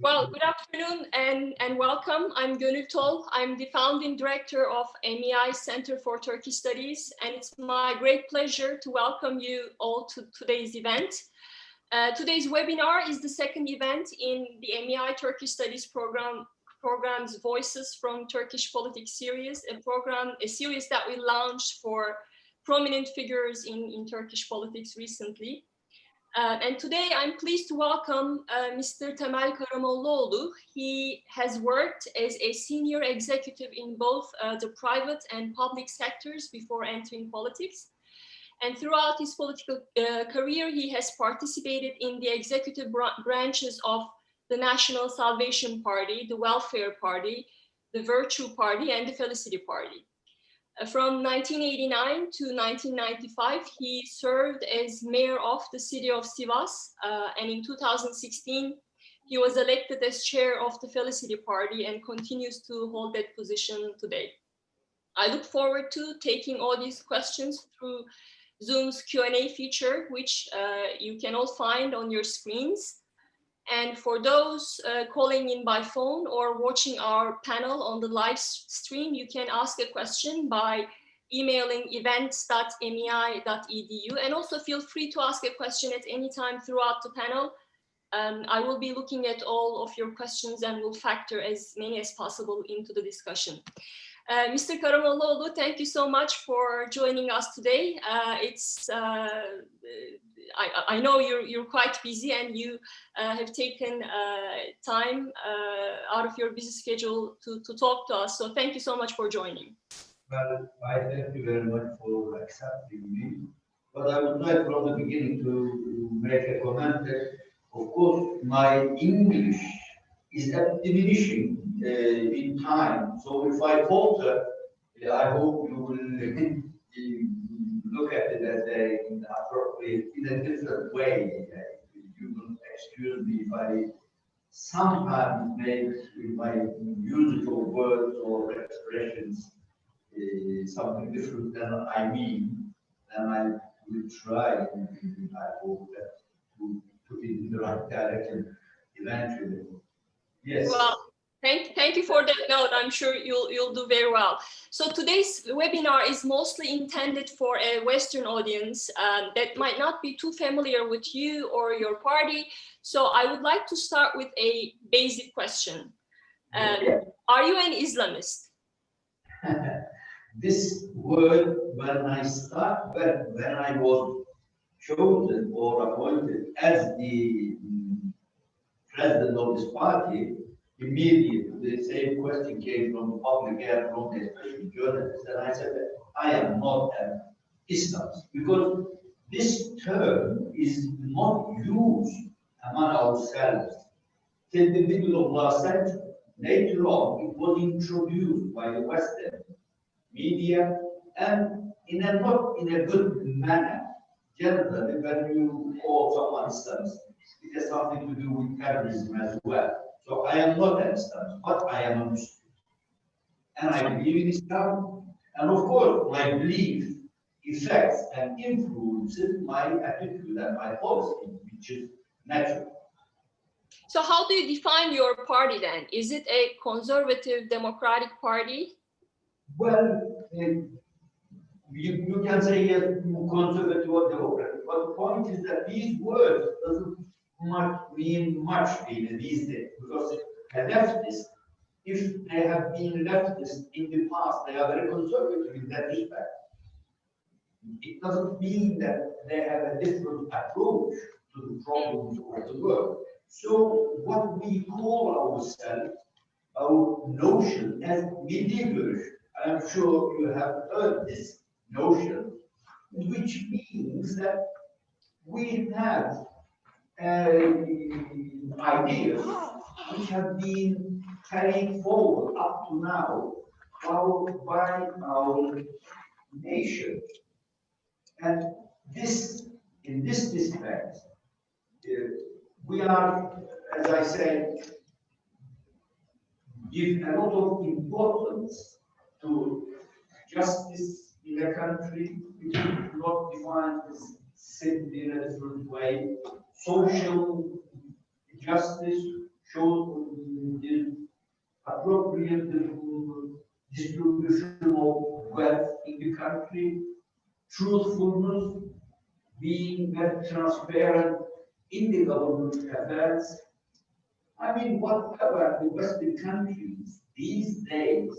Well, good afternoon and welcome. I'm Gönül Tol. I'm the founding director of MEI Center for Turkish Studies, and it's my great pleasure to welcome you all to today's event. Today's webinar is the second event in the MEI Turkish Studies program's Voices from Turkish Politics series, a series that we launched for prominent figures in Turkish politics recently. And today I'm pleased to welcome Mr. Temel Karamollaoğlu. He has worked as a senior executive in both the private and public sectors before entering politics. And throughout his political career, he has participated in the executive branches of the National Salvation Party, the Welfare Party, the Virtue Party, and the Felicity Party. From 1989 to 1995, he served as mayor of the city of Sivas, and in 2016, he was elected as chair of the Felicity Party and continues to hold that position today. I look forward to taking all these questions through Zoom's Q&A feature, which you can all find on your screens. And for those calling in by phone or watching our panel on the live stream, you can ask a question by emailing events.mei.edu. And also feel free to ask a question at any time throughout the panel. I will be looking at all of your questions and will factor as many as possible into the discussion. Mr. Karamollaoğlu, thank you so much for joining us today. I know you're quite busy and you have taken time out of your busy schedule to talk to us. So thank you so much for joining. Well, I thank you very much for accepting me. But I would like from the beginning to make a comment that, of course, my English is diminishing in time. So if I falter, I hope you will look at it as in a different way. You will excuse me if I sometimes make my usage of words or expressions something different than I mean, and I will try, and I hope that to put it in the right direction eventually. Yes. Well, thank you for that note. I'm sure you'll do very well. So today's webinar is mostly intended for a Western audience that might not be too familiar with you or your party. So I would like to start with a basic question. Are you an Islamist? This word, when I was chosen or appointed as the president of this party, immediately the same question came from the public and from the especially journalists, and I said that I am not an Islamist because this term is not used among ourselves till the middle of last century. Later on, it was introduced by the Western media and not in a good manner. Generally, when you call someone Islamist, it has something to do with terrorism as well. So I am not an Islamist, but I am a Muslim. And I believe in Islam. And of course, my belief affects and influences my attitude and my policy, which is natural. So how do you define your party then? Is it a conservative democratic party? Well, you can say yes, conservative or democratic, but the point is that these words doesn't mean much these days, because a leftist, if they have been leftist in the past, they are very conservative in that respect. It doesn't mean that they have a different approach to the problems of the world. So what we call ourselves, our notion as believers, I'm sure you have heard this notion, which means that we have ideas which have been carried forward up to now by our nation. And in this respect, we are, as I said, give a lot of importance to justice in a country. We do not define this simply in a different way. Social justice shows the appropriate distribution of wealth in the country, truthfulness, being very transparent in the government affairs. I mean, whatever the Western countries these days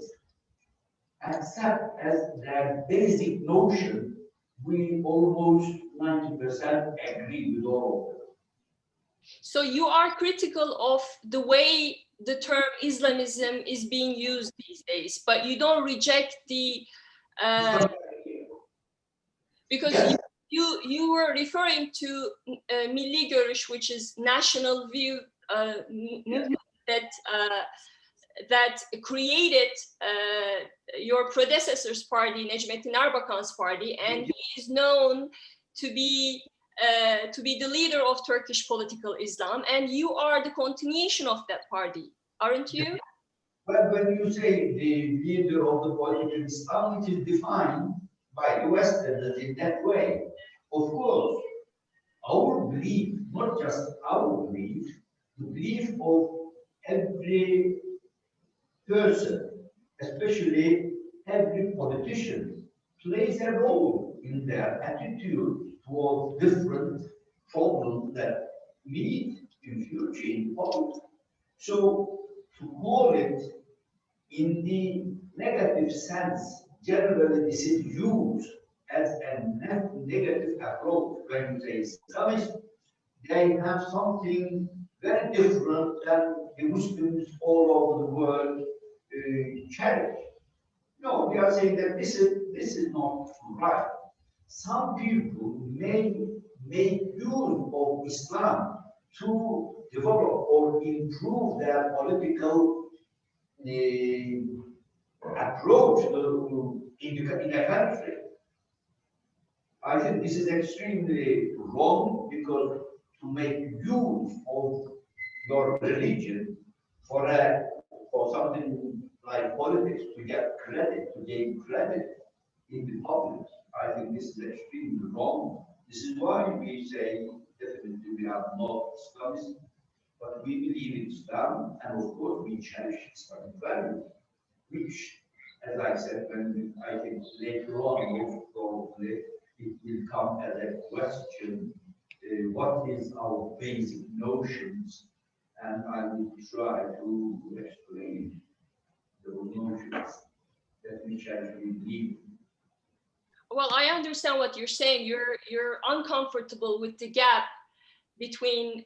accept as their basic notion, we almost 90% agree with all of them. So you are critical of the way the term Islamism is being used these days, but you don't reject the because Yes. you were referring to Milli Görüş, which is national view movement that created your predecessor's party, Necmettin Erbakan's party, and he is known to be the leader of Turkish political Islam, and you are the continuation of that party, aren't you? Well, when you say the leader of the political Islam, it is defined by the Westerners in that way. Of course, our belief, not just our belief, the belief of every person, especially every politician, plays a role in their attitude towards different problems that meet in future in politics. So to call it in the negative sense, generally this is used as a negative approach. When you say Islamist, they have something very different than the Muslims all over the world cherish. No, they are saying that this is not right. Some people may make use of Islam to develop or improve their political approach in a country. I think this is extremely wrong, because to make use of your religion for something like politics, to get credit, to gain credit in the public, I think this is extremely wrong. This is why we say definitely we are not Islamists, but we believe in Islam, and of course we cherish Islamic values, which, as I said, when I think later on, most probably, it will come as a question, what is our basic notions, and I will try to explain those notions that we actually believe. Well, I understand what you're saying. You're uncomfortable with the gap between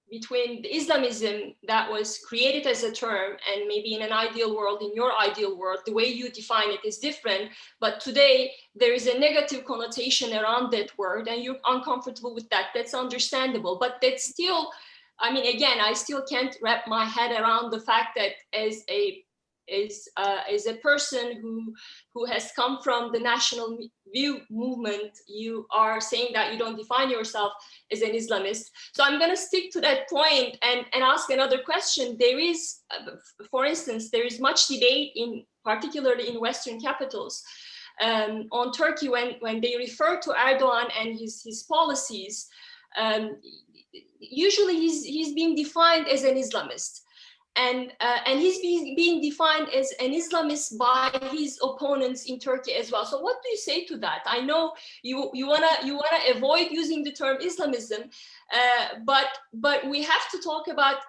the Islamism that was created as a term, and maybe in an ideal world, in your ideal world, the way you define it is different. But today there is a negative connotation around that word, and you're uncomfortable with that. That's understandable. But that's still, I mean, again, I still can't wrap my head around the fact that as a person who has come from the national view movement, you are saying that you don't define yourself as an Islamist. So I'm going to stick to that point and ask another question. There is, for instance, there is much debate, particularly in Western capitals, on Turkey when they refer to Erdogan and his policies. Usually he's being defined as an Islamist. And he's being defined as an Islamist by his opponents in Turkey as well. So what do you say to that? I know you wanna avoid using the term Islamism, but we have to talk about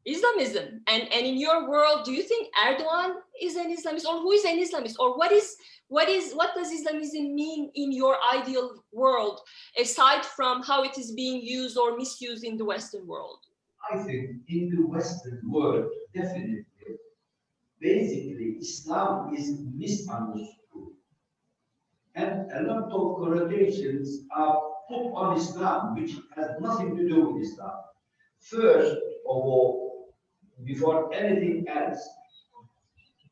Islamism. And in your world, do you think Erdogan is an Islamist, or who is an Islamist, or what does Islamism mean in your ideal world, aside from how it is being used or misused in the Western world? I think in the Western world, definitely, basically, Islam is misunderstood. And a lot of connotations are put on Islam, which has nothing to do with Islam. First of all, before anything else,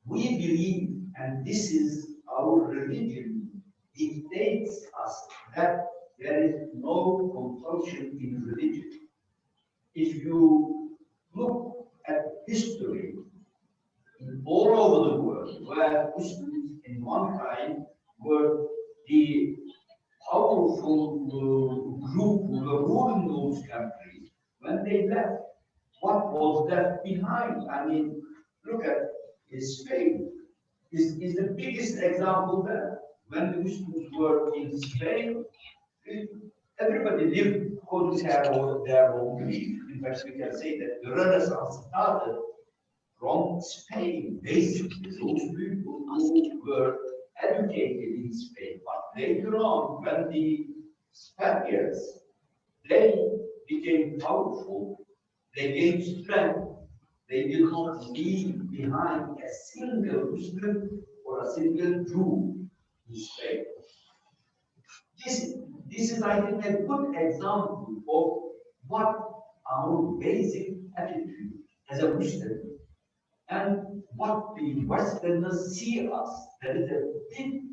we believe, and this is our religion, dictates us that there is no compulsion in religion. If you look at history all over the world, where Muslims in one time were the powerful group who were ruling those countries, when they left, what was left behind? I mean, look at Spain. Is the biggest example there. When the Muslims were in Spain, everybody lived according to their own belief. In fact, we can say that the Renaissance started from Spain, basically. Those people who were educated in Spain, but later on, when the Spaniards, they became powerful, they gained strength, they did not leave behind a single Muslim or a single Jew in Spain. This is, I think, a good example of what our basic attitude as a Muslim and what the Westerners see us. There is a big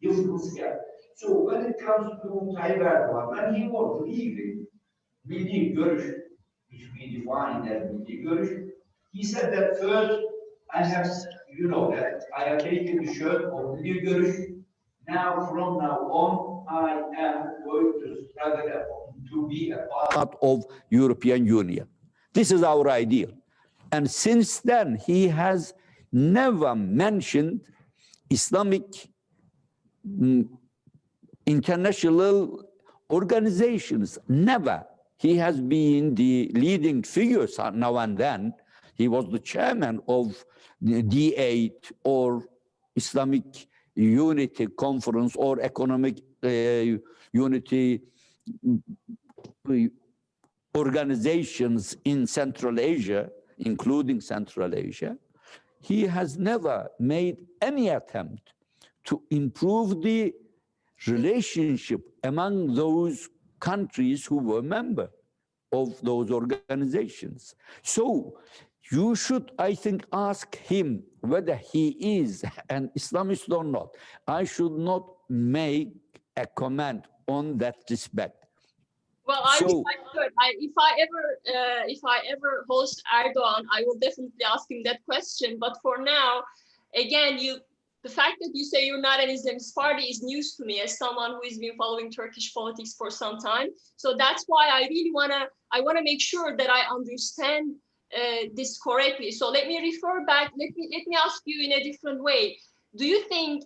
difference here. So when it comes to Tayyip Erdogan, when he was leaving Milli Görüş, which we define as Milli Görüş, he said that first, I have, you know, that I have taken the shirt of Milli Görüş. Now, from now on, I am going to struggle to be a part of European Union. This is our ideal. And since then, he has never mentioned Islamic international organizations, never. He has been the leading figure now and then. He was the chairman of the D8 or Islamic Unity Conference or Economic Unity organizations in Central Asia, including Central Asia. He has never made any attempt to improve the relationship among those countries who were members of those organizations. So you should, I think, ask him whether he is an Islamist or not. I should not make a comment on that respect. Well, if I ever host Erdogan, I will definitely ask him that question. But for now, again, the fact that you say you're not an Islamist party is news to me as someone who has been following Turkish politics for some time. So that's why I really wanna make sure that I understand this correctly. So let me refer back. Let me ask you in a different way. Do you think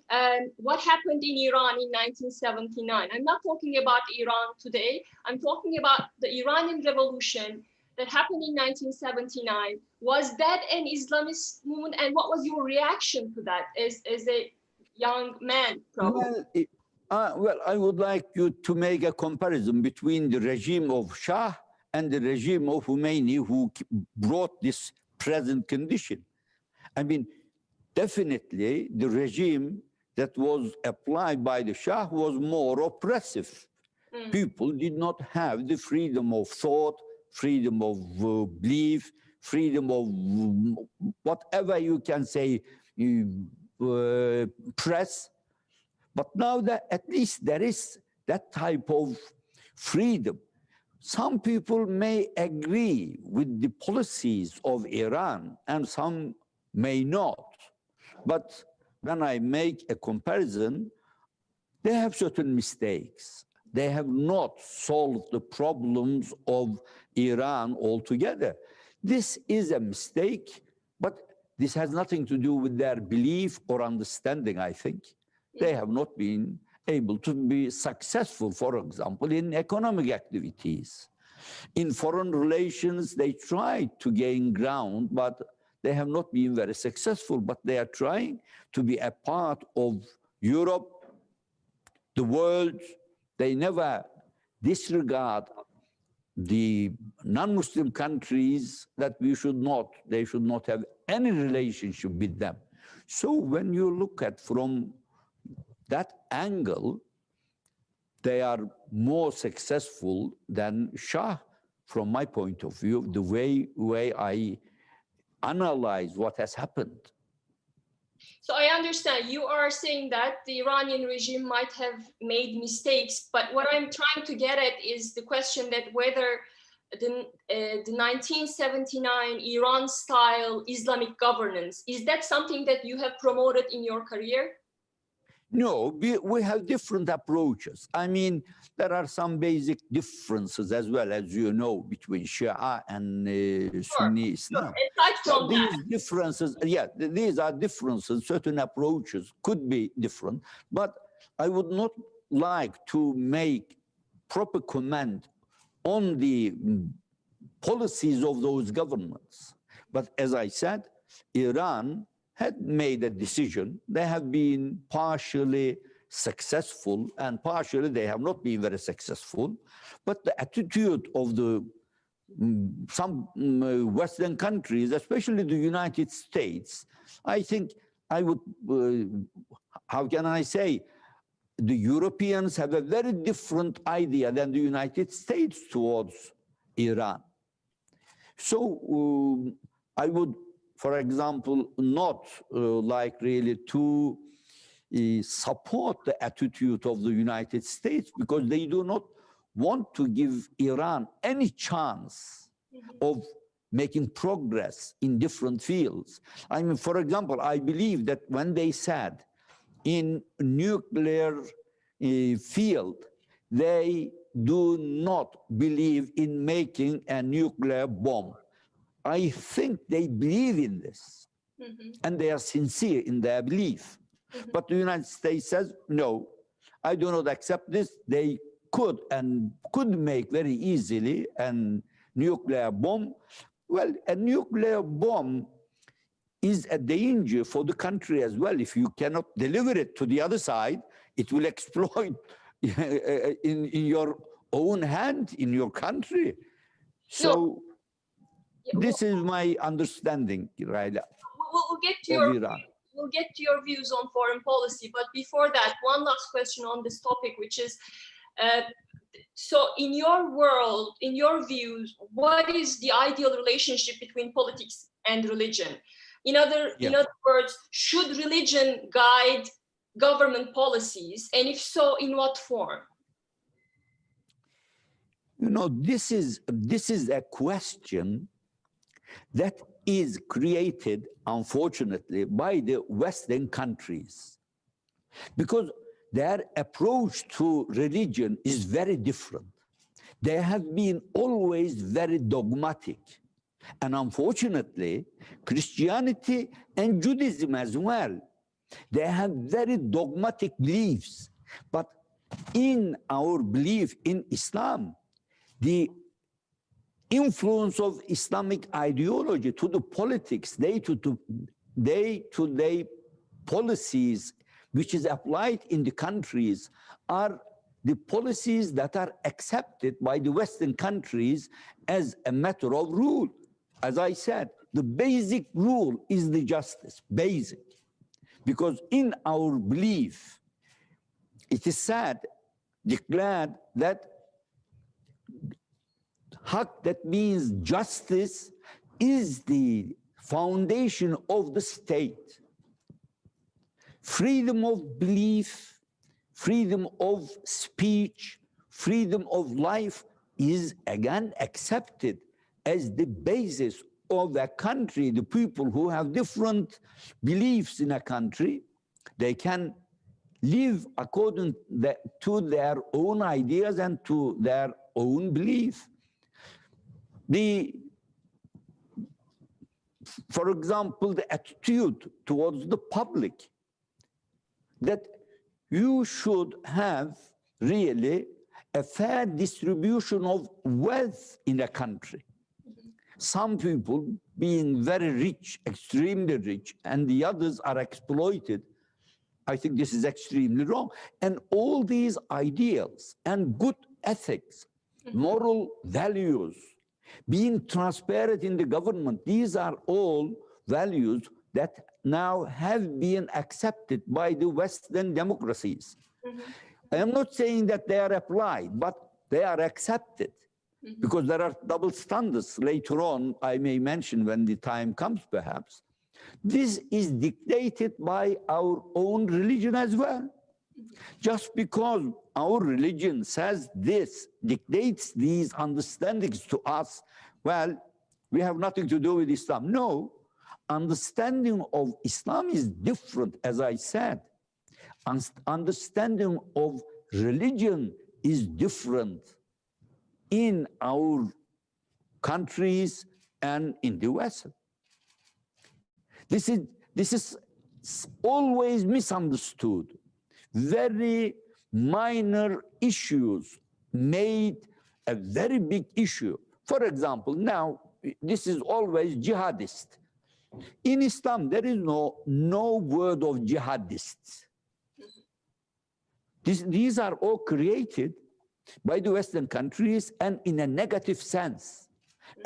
what happened in Iran in 1979? I'm not talking about Iran today. I'm talking about the Iranian Revolution that happened in 1979. Was that an Islamist movement? And what was your reaction to that as a young man, probably? Well, I would like you to make a comparison between the regime of Shah and the regime of Khomeini, who brought this present condition. I mean, definitely the regime that was applied by the Shah was more oppressive. People did not have the freedom of thought, freedom of belief, freedom of whatever you can say, press. But now that at least there is that type of freedom. Some people may agree with the policies of Iran and some may not. But when I make a comparison, they have certain mistakes. They have not solved the problems of Iran altogether. This is a mistake, but this has nothing to do with their belief or understanding, I think. They have not been able to be successful, for example, in economic activities. In foreign relations, they tried to gain ground, but they have not been very successful, but they are trying to be a part of Europe, the world. They never disregard the non-Muslim countries that they should not have any relationship with them. So when you look at from that angle, they are more successful than Shah, from my point of view, the way I analyze what has happened. So I understand you are saying that the Iranian regime might have made mistakes, but what I'm trying to get at is the question that whether the 1979 Iran-style Islamic governance, is that something that you have promoted in your career? No, we have different approaches. I mean, there are some basic differences as well, as you know, between Shia and Sunni Islam. Aside from These differences, yeah, these are differences. Certain approaches could be different, but I would not like to make proper comment on the policies of those governments. But as I said, Iran had made a decision. They have been partially successful and partially they have not been very successful. But the attitude of the some Western countries, especially the United States, I think I would, how can I say, the Europeans have a very different idea than the United States towards Iran. So I would, for example, not like really to support the attitude of the United States because they do not want to give Iran any chance of making progress in different fields. I mean, for example, I believe that when they said in nuclear field, they do not believe in making a nuclear bomb. I think they believe in this, and they are sincere in their belief. But the United States says, no, I do not accept this. They could make very easily a nuclear bomb. Well, a nuclear bomb is a danger for the country as well. If you cannot deliver it to the other side, it will explode in your own hand, in your country. So this is my understanding, right? We'll get to your views on foreign policy, but before that, one last question on this topic, which is, so in your world, in your views, what is the ideal relationship between politics and religion? In other words, should religion guide government policies, and if so, in what form? You know, this is a question that is created, unfortunately, by the Western countries, because their approach to religion is very different. They have been always very dogmatic. And unfortunately, Christianity and Judaism as well, they have very dogmatic beliefs. But in our belief in Islam, the influence of Islamic ideology to the politics, day-to-day policies, which is applied in the countries, are the policies that are accepted by the Western countries as a matter of rule. As I said, the basic rule is the justice, basic. Because in our belief, it is said, declared that haq, that means justice, is the foundation of the state. Freedom of belief, freedom of speech, freedom of life is again accepted as the basis of a country. The people who have different beliefs in a country, they can live according to their own ideas and to their own belief. For example, the attitude towards the public, that you should have really a fair distribution of wealth in a country. Some people being very rich, extremely rich, and the others are exploited. I think this is extremely wrong. And all these ideals and good ethics, moral values, being transparent in the government, these are all values that now have been accepted by the Western democracies. I am not saying that they are applied, but they are accepted. Because there are double standards later on, I may mention when the time comes perhaps. This is dictated by our own religion as well. Just because our religion says this, dictates these understandings to us, well, we have nothing to do with Islam. No, understanding of Islam is different, as I said. understanding of religion is different in our countries and in the West. This is always misunderstood. Very minor issues made a very big issue. For example, now this is always jihadist. In Islam, there is no word of jihadists. These are all created by the Western countries and in a negative sense.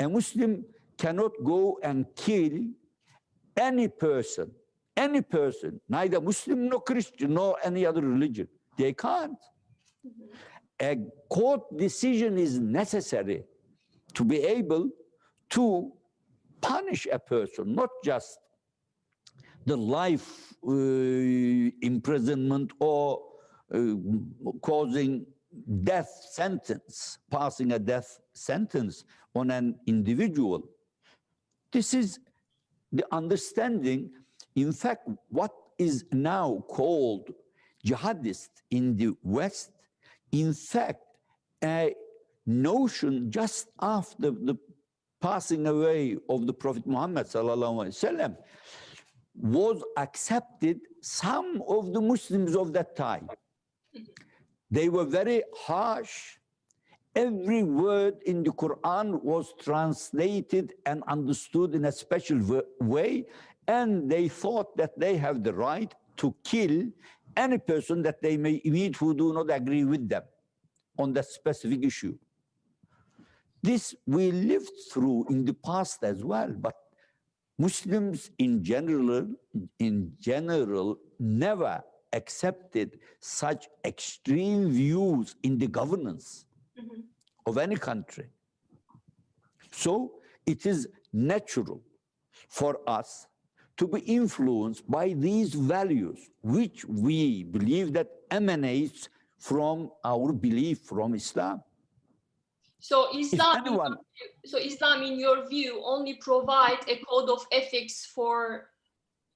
A Muslim cannot go and kill any person, neither Muslim nor Christian nor any other religion. They can't. A court decision is necessary to be able to punish a person, not just the life imprisonment or causing death sentence, passing a death sentence on an individual. This is the understanding. In fact, what is now called jihadist in the West, in fact, a notion just after the passing away of the Prophet Muhammad ﷺ was accepted. Some of the Muslims of that time, they were very harsh. Every word in the Quran was translated and understood in a special way, and they thought that they have the right to kill any person that they may meet who do not agree with them on that specific issue. This we lived through in the past as well, but Muslims in general never accepted such extreme views in the governance of any country. So it is natural for us to be influenced by these values, which we believe that emanates from our belief from Islam. So Islam, in your view, only provides a code of ethics for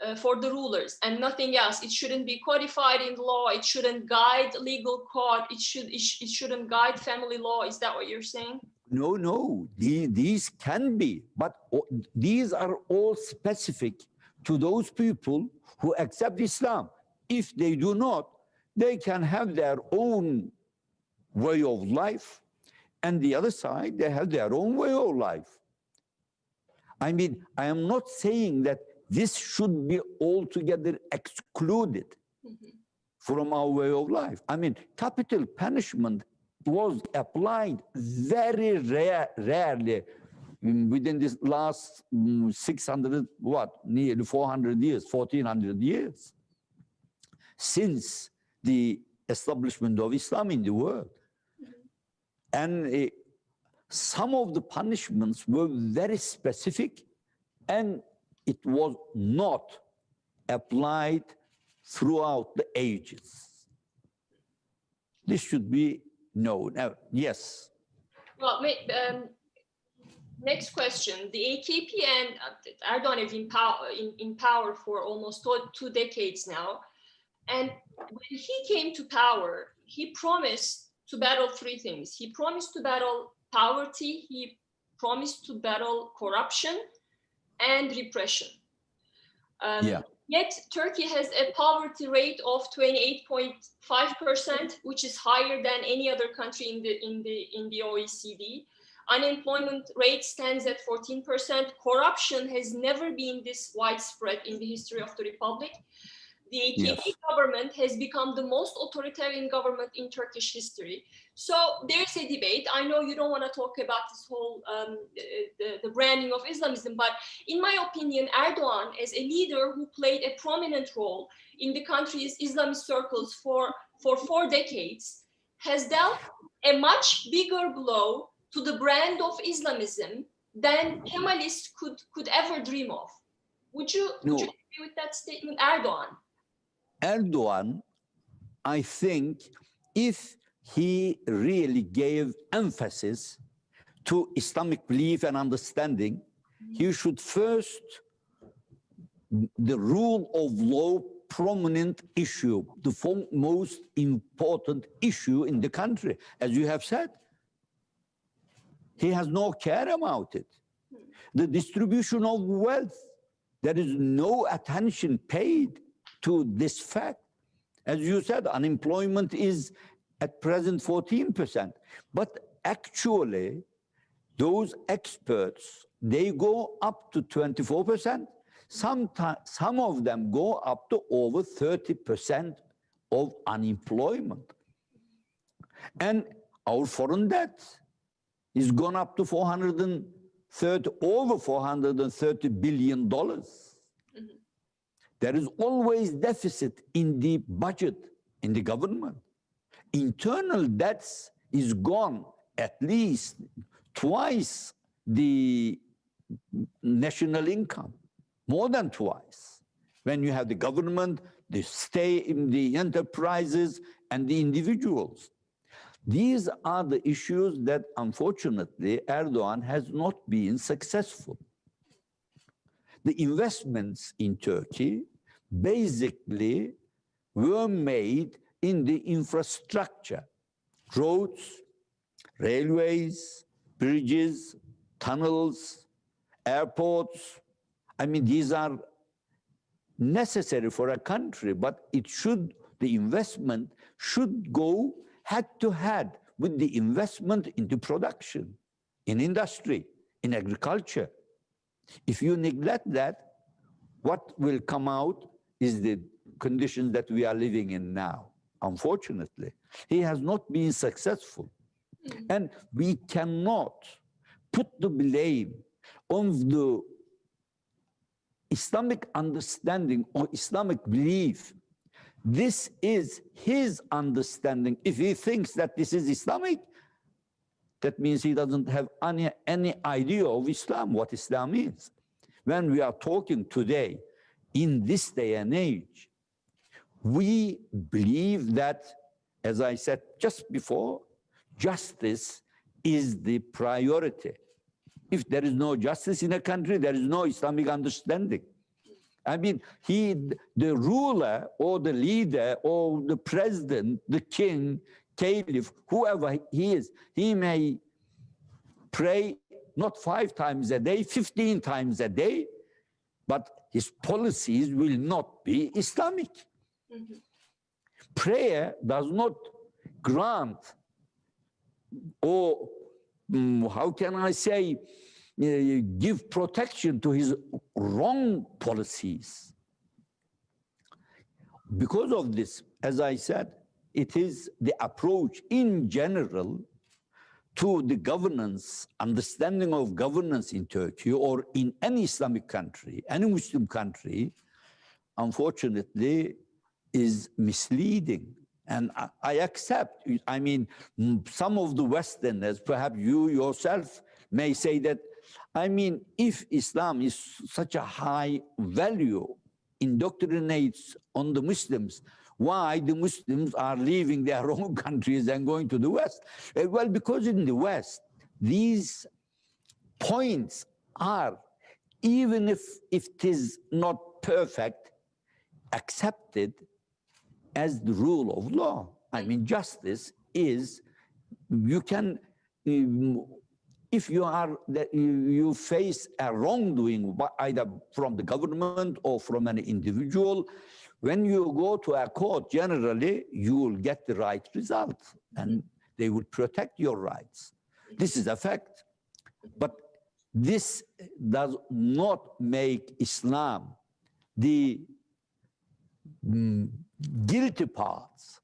the rulers and nothing else. It shouldn't be codified in law. It shouldn't guide legal code. It shouldn't guide family law. Is that what you're saying? No. These can be, but these are all specific to those people who accept Islam. If they do not, they can have their own way of life, and the other side, they have their own way of life. I mean, I am not saying that this should be altogether excluded from our way of life. I mean, capital punishment was applied very rarely within this last 600, nearly 400 years, 1400 years, since the establishment of Islam in the world. And some of the punishments were very specific, and it was not applied throughout the ages. This should be known. Yes. Well, next question. The AKP and Erdogan have been in power for almost 2 decades now. And when he came to power, he promised to battle 3 things. He promised to battle poverty, he promised to battle corruption and repression. Yet Turkey has a poverty rate of 28.5%, which is higher than any other country in the OECD. Unemployment rate stands at 14%. Corruption has never been this widespread in the history of the Republic. The AKP government has become the most authoritarian government in Turkish history. So there's a debate. I know you don't want to talk about this whole the branding of Islamism, but in my opinion, Erdogan, as a leader who played a prominent role in the country's Islamist circles for 4 decades, has dealt a much bigger blow to the brand of Islamism than Kemalists could ever dream of. Would you agree with that statement, Erdogan, I think, if he really gave emphasis to Islamic belief and understanding, he should first, the rule of law prominent issue, the most important issue in the country, as you have said. He has no care about it. The distribution of wealth, there is no attention paid to this fact. As you said, unemployment is at present 14%. But actually, those experts, they go up to 24%. Some of them go up to over 30% of unemployment. And our foreign debt is gone up to over $430 billion. There is always deficit in the budget, in the government. Internal debts is gone at least twice the national income, more than twice. When you have the government, the state, the enterprises, and the individuals. These are the issues that, unfortunately, Erdogan has not been successful. The investments in Turkey basically were made in the infrastructure, roads, railways, bridges, tunnels, airports. I mean, these are necessary for a country, but the investment should go head to head with the investment into production, in industry, in agriculture. If you neglect that, what will come out is the conditions that we are living in now, unfortunately. He has not been successful. And we cannot put the blame on the Islamic understanding or Islamic belief. This is his understanding. If he thinks that this is Islamic, that means he doesn't have any idea of Islam, what Islam is. When we are talking today, in this day and age, we believe that, as I said just before, justice is the priority. If there is no justice in a country, there is no Islamic understanding. I mean, the ruler or the leader or the president, the king, caliph, whoever he is, he may pray not 5 times a day, 15 times a day, but his policies will not be Islamic. Prayer does not grant, or how can I say, give protection to his wrong policies. Because of this, as I said, it is the approach in general to the governance, understanding of governance in Turkey or in any Islamic country, any Muslim country, unfortunately, is misleading. And I accept, I mean, some of the Westerners, perhaps you yourself may say that, I mean, if Islam is such a high value, indoctrinates on the Muslims, why the Muslims are leaving their own countries and going to the West? Well, because in the West, these points are, even if it is not perfect, accepted as the rule of law. I mean, justice is, you can, if you face a wrongdoing, either from the government or from an individual, when you go to a court, generally, you will get the right result and they will protect your rights. This is a fact. But this does not make Islam the guilty parts.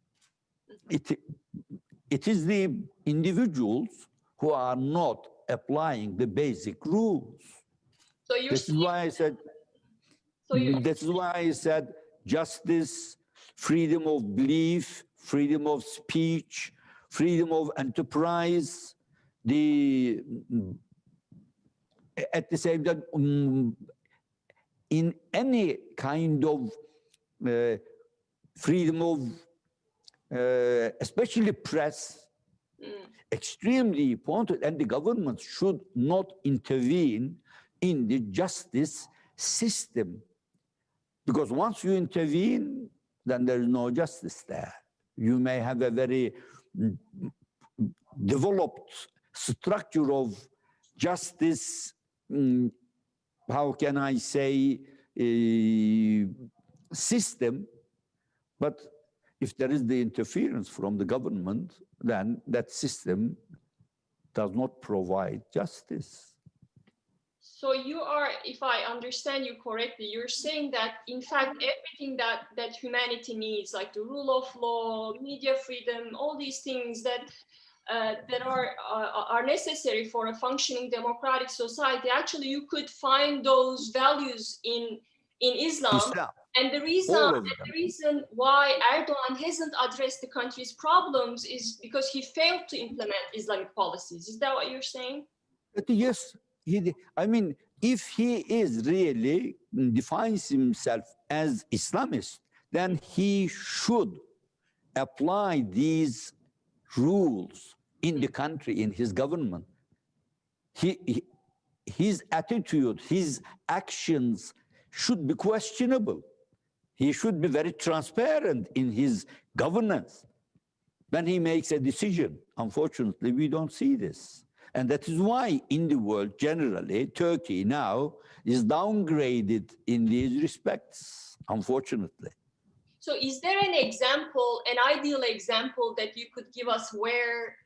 It is the individuals who are not applying the basic rules. So you're this is why I said. This is why I said justice, freedom of belief, freedom of speech, freedom of enterprise. At the same time, in any kind of freedom of, especially press, extremely important, and the government should not intervene in the justice system. Because once you intervene, then there is no justice there. You may have a very developed structure of justice, how can I say, system, but if there is the interference from the government, then that system does not provide justice. So you are, if I understand you correctly, you're saying that in fact everything that humanity needs, like the rule of law, media freedom, all these things that are necessary for a functioning democratic society, actually you could find those values in Islam. And the reason why Erdogan hasn't addressed the country's problems is because he failed to implement Islamic policies. Is that what you're saying? Yes. I mean, if he is really defines himself as Islamist, then he should apply these rules in the country, in his government. His attitude, his actions should be questionable. He should be very transparent in his governance when he makes a decision. Unfortunately, we don't see this. And that is why in the world generally, Turkey now is downgraded in these respects, unfortunately. So is there an example, an ideal example that you could give us where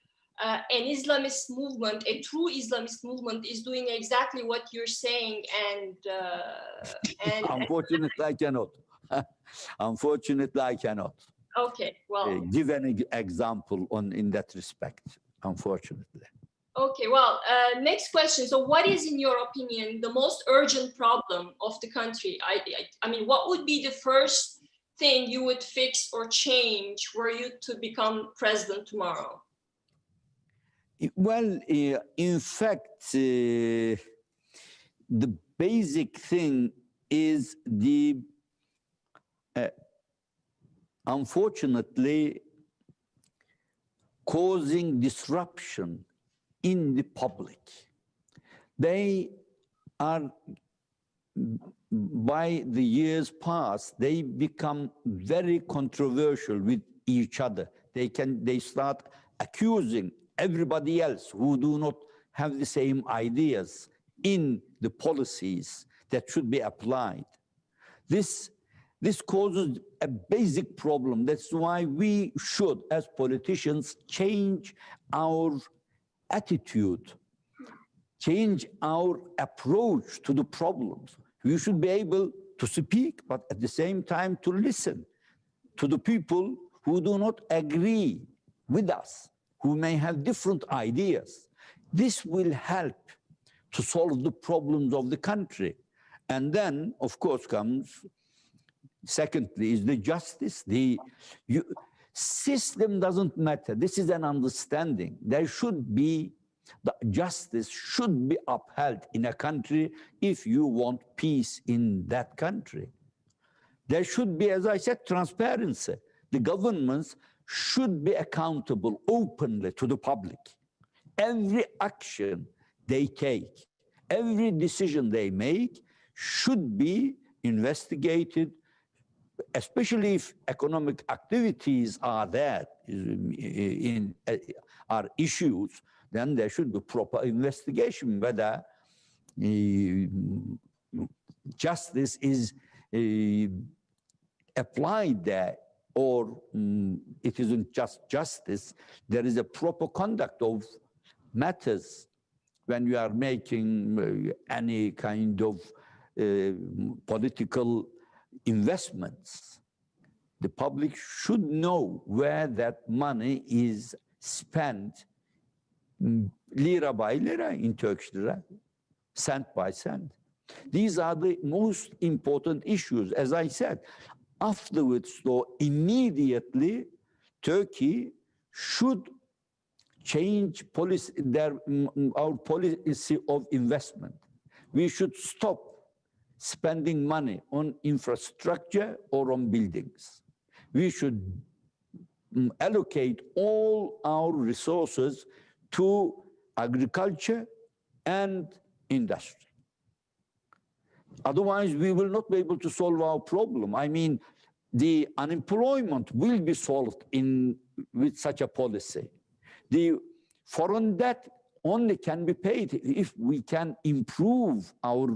an Islamist movement, a true Islamist movement is doing exactly what you're saying and Unfortunately, I cannot. Unfortunately, I cannot. Okay, well. Give an example in that respect, unfortunately. Okay, well, next question. So what is, in your opinion, the most urgent problem of the country? I mean, what would be the first thing you would fix or change were you to become president tomorrow? Well, in fact, the basic thing is the, unfortunately, causing disruption in the public. They are, by the years past, they become very controversial with each other. They start accusing everybody else who do not have the same ideas in the policies that should be applied. This causes a basic problem. That's why we should, as politicians, change our attitude, change our approach to the problems. We should be able to speak, but at the same time to listen to the people who do not agree with us, who may have different ideas. This will help to solve the problems of the country. And then, of course, comes, secondly, is the justice. The system doesn't matter. This is an understanding. There should be, the justice should be upheld in a country if you want peace in that country. There should be, as I said, transparency. The governments should be accountable openly to the public. Every action they take, every decision they make should be investigated, especially if economic activities are there, are issues, then there should be proper investigation whether justice is applied there or it isn't just justice. There is a proper conduct of matters when you are making any kind of political investments. The public should know where that money is spent, lira by lira in Turkish lira, cent by cent. These are the most important issues. As I said, afterwards, though, immediately, Turkey should change our policy of investment. We should stop spending money on infrastructure or on buildings. We should allocate all our resources to agriculture and industry. Otherwise, we will not be able to solve our problem. I mean, the unemployment will be solved with such a policy. The foreign debt only can be paid if we can improve our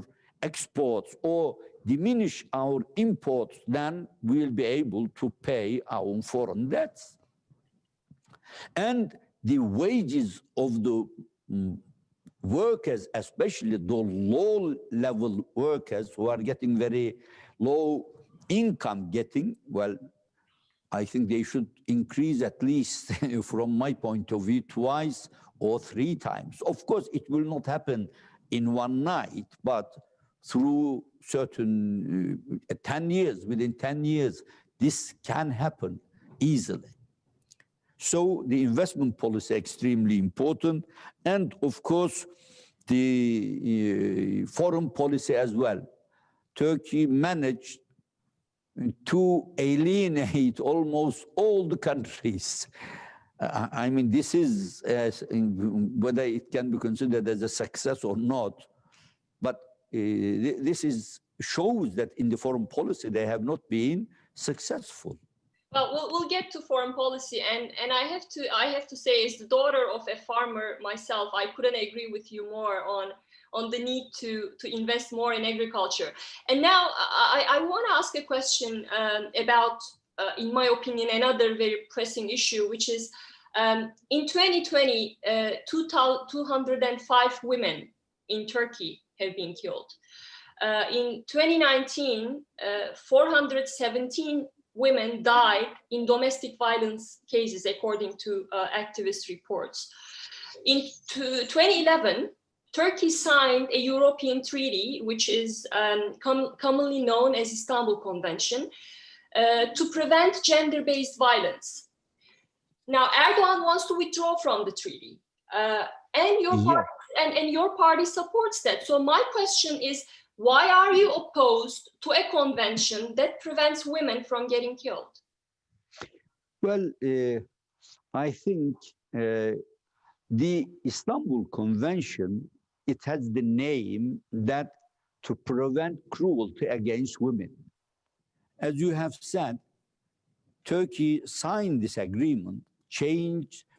exports or diminish our imports, then we'll be able to pay our own foreign debts. And the wages of the workers, especially the low-level workers who are getting very low income well, I think they should increase at least, from my point of view, twice or 3 times. Of course, it will not happen in one night, but through certain 10 years, within 10 years, this can happen easily. So the investment policy is extremely important, and of course, the foreign policy as well. Turkey managed to alienate almost all the countries. I mean, this is, whether it can be considered as a success or not, but this shows that in the foreign policy they have not been successful. Well, we'll get to foreign policy, and I have to say, as the daughter of a farmer myself, I couldn't agree with you more on the need to invest more in agriculture. And now I want to ask a question about, in my opinion, another very pressing issue, which is in 2020, 205 women in Turkey have been killed. In 2019, 417 women died in domestic violence cases, according to activist reports. In 2011, Turkey signed a European treaty, which is commonly known as Istanbul Convention, to prevent gender-based violence. Now, Erdogan wants to withdraw from the treaty, and your party supports that. So my question is, why are you opposed to a convention that prevents women from getting killed? Well, I think the Istanbul Convention, it has the name that to prevent cruelty against women. As you have said, Turkey signed this agreement,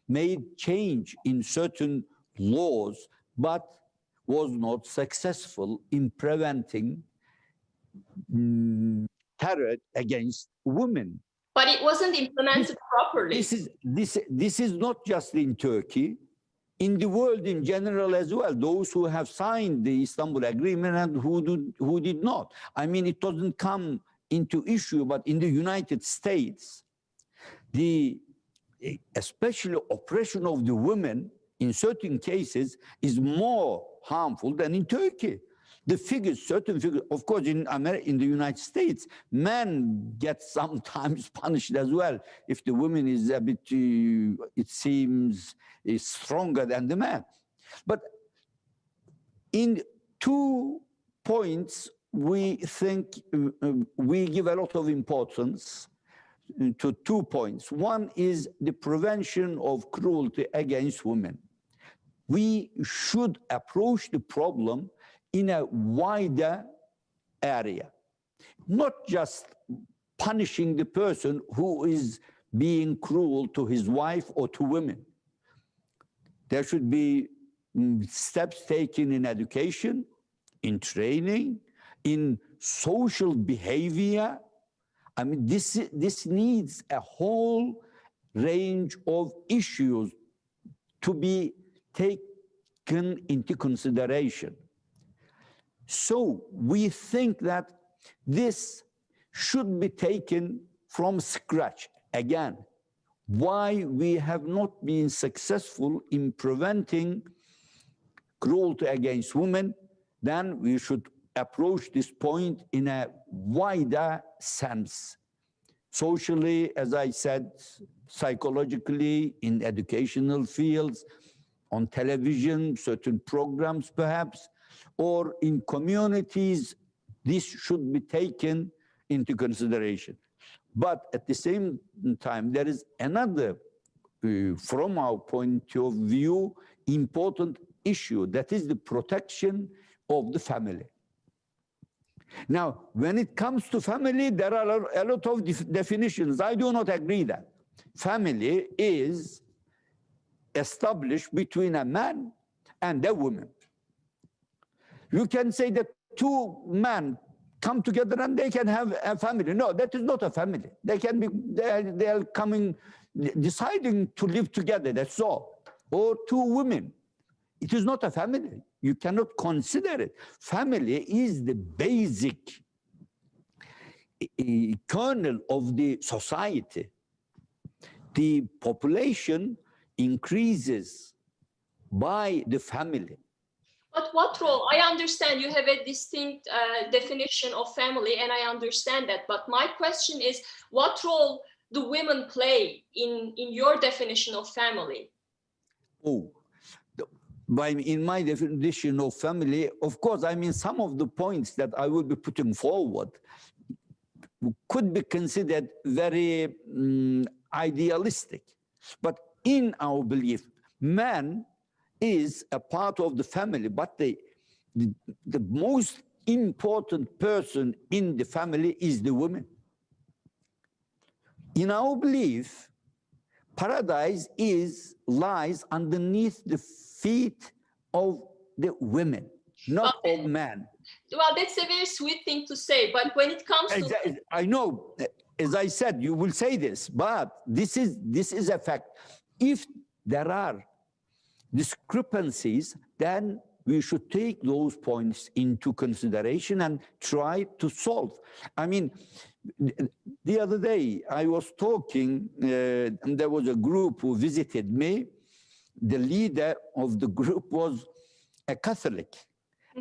made change in certain laws, but was not successful in preventing terror against women. But it wasn't implemented properly. This is not just in Turkey, in the world in general as well. Those who have signed the Istanbul Agreement and who did not. I mean, it doesn't come into issue, but in the United States, especially oppression of the women in certain cases is more harmful than in Turkey. The figures, certain figures, of course, in the United States, men get sometimes punished as well if the woman is a bit, it seems, is stronger than the man. But in 2 points, we think we give a lot of importance to 2 points. One is the prevention of cruelty against women. We should approach the problem in a wider area, not just punishing the person who is being cruel to his wife or to women. There should be steps taken in education, in training, in social behavior. I mean, this needs a whole range of issues to be taken into consideration. So we think that this should be taken from scratch. Again, why we have not been successful in preventing cruelty against women, then we should approach this point in a wider sense. Socially, as I said, psychologically, in educational fields, on television, certain programs perhaps, or in communities, this should be taken into consideration. But at the same time, there is another, from our point of view, important issue, that is the protection of the family. Now, when it comes to family, there are a lot of definitions. I do not agree that family is established between a man and a woman. You can say that two men come together and they can have a family. No, that is not a family. They can be, they are coming, deciding to live together, that's all. Or two women. It is not a family. You cannot consider it. Family is the basic kernel of the society. The population increases by the family. But what role? I understand you have a distinct definition of family, and I understand that. But my question is, what role do women play in your definition of family? Oh, in my definition of family, of course, I mean, some of the points that I will be putting forward could be considered very idealistic. But in our belief, man is a part of the family, but the most important person in the family is the woman. In our belief, paradise lies underneath the feet of the women, not of man. Well, that's a very sweet thing to say, but when it comes to... I know, as I said, you will say this, but this is a fact. If there are discrepancies, then we should take those points into consideration and try to solve. I mean, the other day I was talking, and there was a group who visited me. The leader of the group was a Catholic.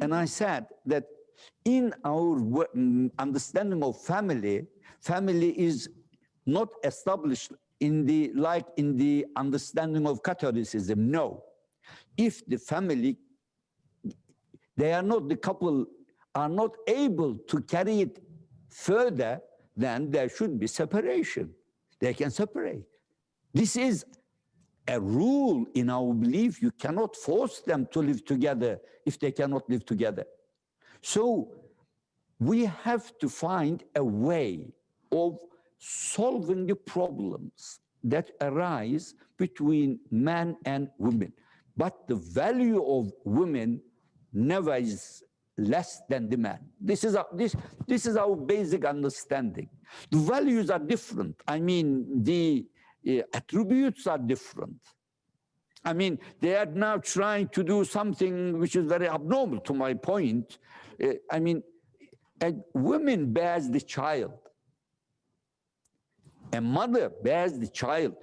And I said that in our understanding of family, family is not established in the understanding of Catholicism. No. If the family, the couple are not able to carry it further, then there should be separation. They can separate. This is a rule in our belief. You cannot force them to live together if they cannot live together. So we have to find a way of solving the problems that arise between men and women. But the value of women never is less than the man. This is our basic understanding. The values are different. I mean, the attributes are different. I mean, they are now trying to do something which is very abnormal to my point. I mean, a woman bears the child. A mother bears the child.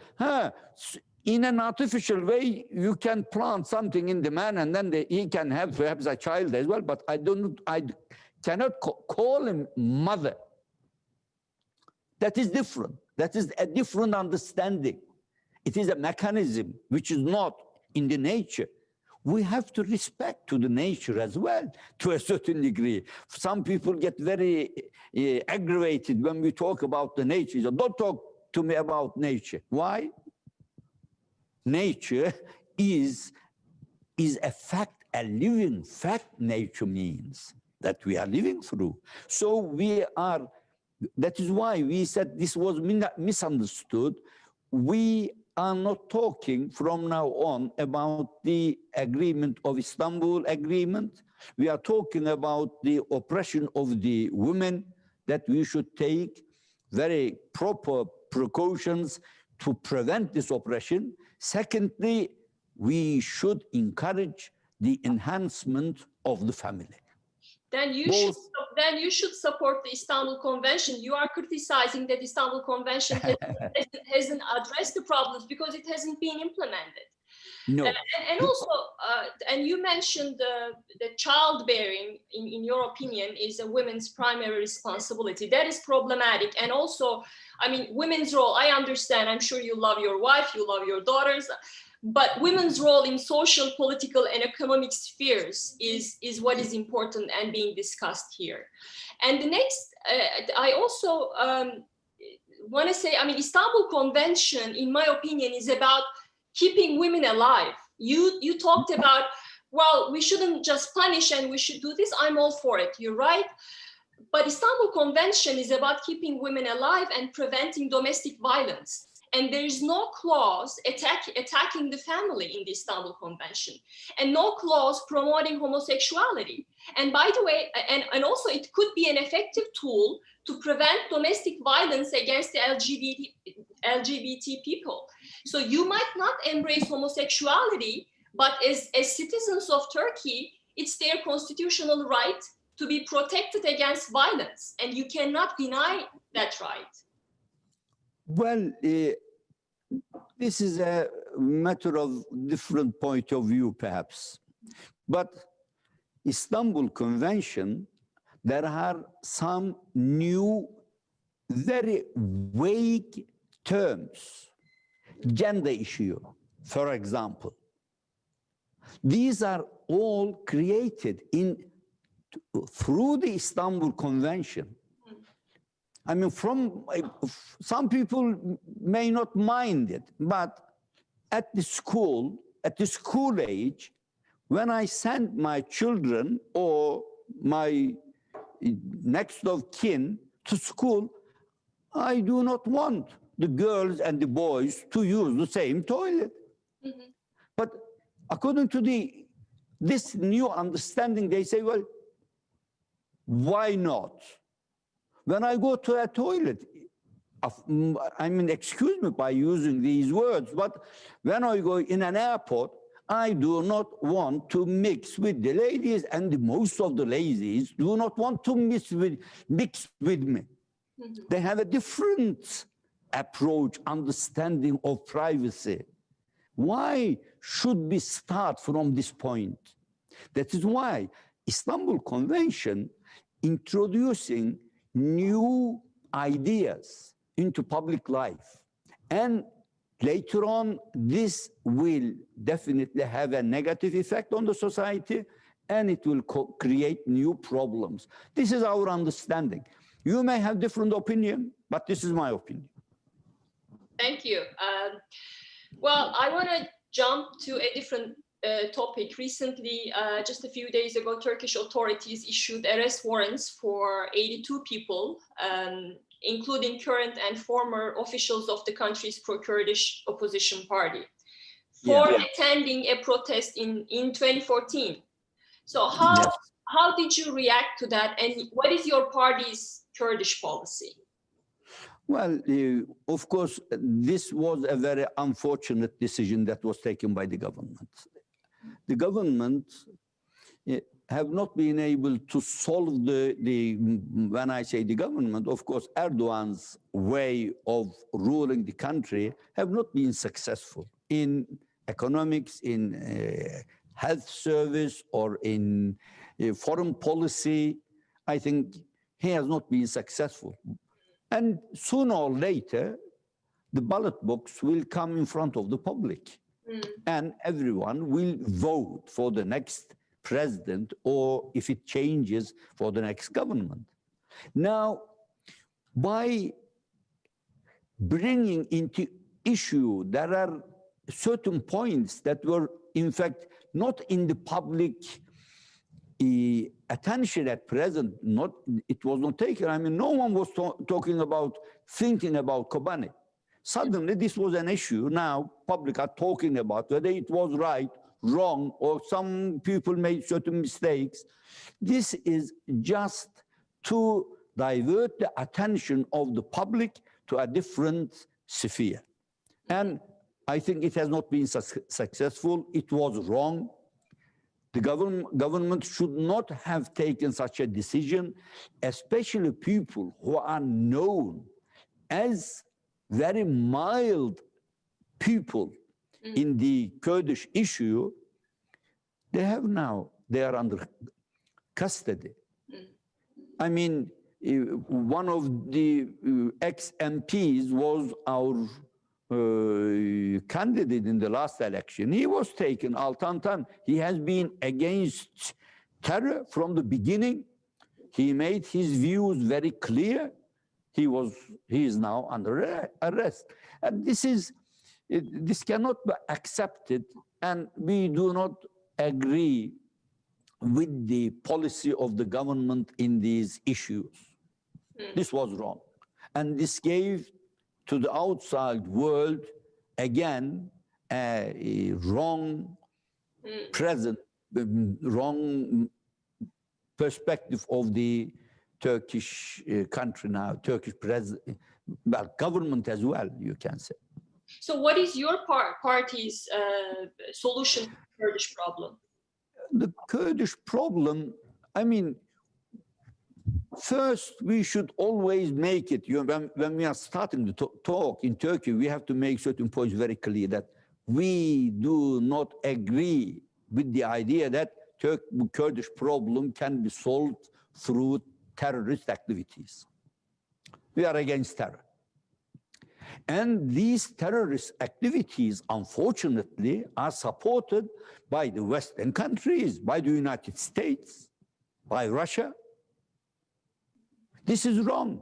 In an artificial way, you can plant something in the man and then he can have perhaps a child as well, but I cannot call him mother. That is different. That is a different understanding. It is a mechanism which is not in the nature. We have to respect to the nature as well, to a certain degree. Some people get very aggravated when we talk about the nature. So don't talk to me about nature. Why? Nature is a fact, a living fact. Nature means that we are living through. So that is why we said this was misunderstood. We are not talking from now on about the agreement of Istanbul Agreement. We are talking about the oppression of the women, that we should take very proper precautions to prevent this oppression. Secondly, we should encourage the enhancement of the family. Then you should support the Istanbul Convention. You are criticizing that the Istanbul Convention hasn't addressed the problems because it hasn't been implemented. No. And also, and you mentioned the childbearing, in your opinion, is a women's primary responsibility. That is problematic. And also, I mean, women's role, I understand. I'm sure you love your wife, you love your daughters. But women's role in social, political, and economic spheres is what is important and being discussed here. And the next, I also want to say, I mean, Istanbul Convention, in my opinion, is about keeping women alive. You talked about, well, we shouldn't just punish and we should do this. I'm all for it. You're right. But Istanbul Convention is about keeping women alive and preventing domestic violence. And there is no clause attacking the family in the Istanbul Convention, and no clause promoting homosexuality. And by the way, and also it could be an effective tool to prevent domestic violence against the LGBT people. So you might not embrace homosexuality, but as citizens of Turkey, it's their constitutional right to be protected against violence, and you cannot deny that right. Well, this is a matter of different point of view, perhaps. But Istanbul Convention, there are some new, very vague terms. Gender issue, for example. These are all created through the Istanbul Convention. I mean, some people may not mind it, but at the school age, when I send my children or my next of kin to school, I do not want the girls and the boys to use the same toilet. Mm-hmm. But according to this new understanding, they say, well, why not? When I go to a toilet, I mean, excuse me by using these words, but when I go in an airport, I do not want to mix with the ladies, and most of the ladies do not want to mix with me. Mm-hmm. They have a different approach, understanding of privacy. Why should we start from this point? That is why Istanbul Convention introducing new ideas into public life. And later on, this will definitely have a negative effect on the society, and it will create new problems. This is our understanding. You may have different opinion, but this is my opinion. Thank you. Well, I want to jump to a different topic. Recently, just a few days ago, Turkish authorities issued arrest warrants for 82 people, including current and former officials of the country's pro-Kurdish opposition party, for attending a protest in 2014. So how did you react to that, and what is your party's Kurdish policy? Well, of course, this was a very unfortunate decision that was taken by the government. The government have not been able to solve when I say the government, of course, Erdogan's way of ruling the country have not been successful in economics, in health service, or in foreign policy. I think he has not been successful. And sooner or later, the ballot box will come in front of the public. And everyone will vote for the next president, or if it changes, for the next government. Now, by bringing into issue, there are certain points that were, in fact, not in the public attention at present. It was not taken. I mean, no one was thinking about Kobani. Suddenly, this was an issue. Now, public are talking about whether it was right, wrong, or some people made certain mistakes. This is just to divert the attention of the public to a different sphere. And I think it has not been successful. It was wrong. The government should not have taken such a decision, especially people who are known as very mild people in the Kurdish issue. They are under custody. I mean, one of the ex-MPs was our candidate in the last election. He was taken, Altantan. He has been against terror from the beginning. He made his views very clear. He is now under arrest. And this cannot be accepted, and we do not agree with the policy of the government in these issues. This was wrong. And this gave to the outside world, again, a wrong present, wrong perspective of the Turkish country now, Turkish president, well, government as well, you can say. So what is your party's solution to the Kurdish problem? The Kurdish problem, I mean, first, we should always make it, when we are starting the talk in Turkey, we have to make certain points very clear that we do not agree with the idea that Kurdish problem can be solved through terrorist activities. We are against terror. And these terrorist activities, unfortunately, are supported by the Western countries, by the United States, by Russia. This is wrong.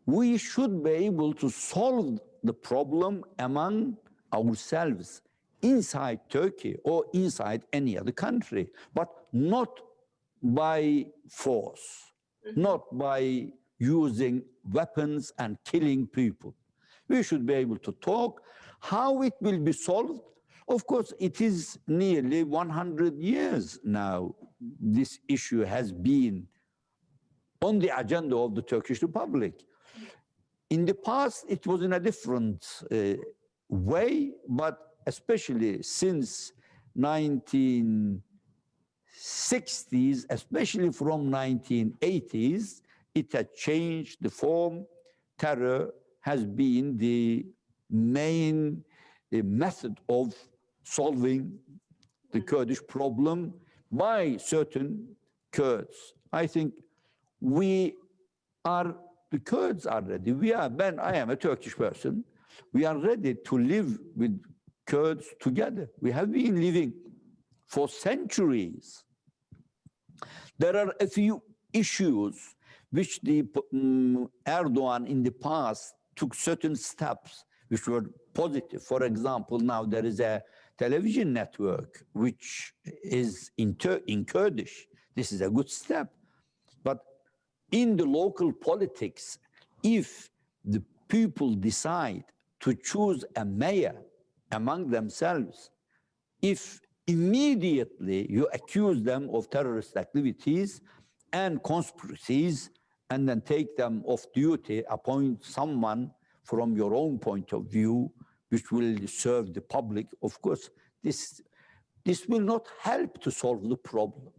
We should be able to solve the problem among ourselves inside Turkey or inside any other country, but not by force, not by using weapons and killing people. We should be able to talk. How it will be solved? Of course, it is nearly 100 years now this issue has been on the agenda of the Turkish Republic. In the past, it was in a different way, but especially since 1960s, especially from 1980s, it had changed the form. Terror has been the main method of solving the Kurdish problem by certain Kurds. I think the Kurds are ready. I am a Turkish person. We are ready to live with Kurds together. We have been living for centuries. There are a few issues which the Erdogan in the past took certain steps which were positive. For example, now there is a television network which is in Kurdish. This is a good step. But in the local politics, if the people decide to choose a mayor among themselves, if immediately you accuse them of terrorist activities and conspiracies and then take them off duty, appoint someone from your own point of view, which will serve the public, of course, this will not help to solve the problem.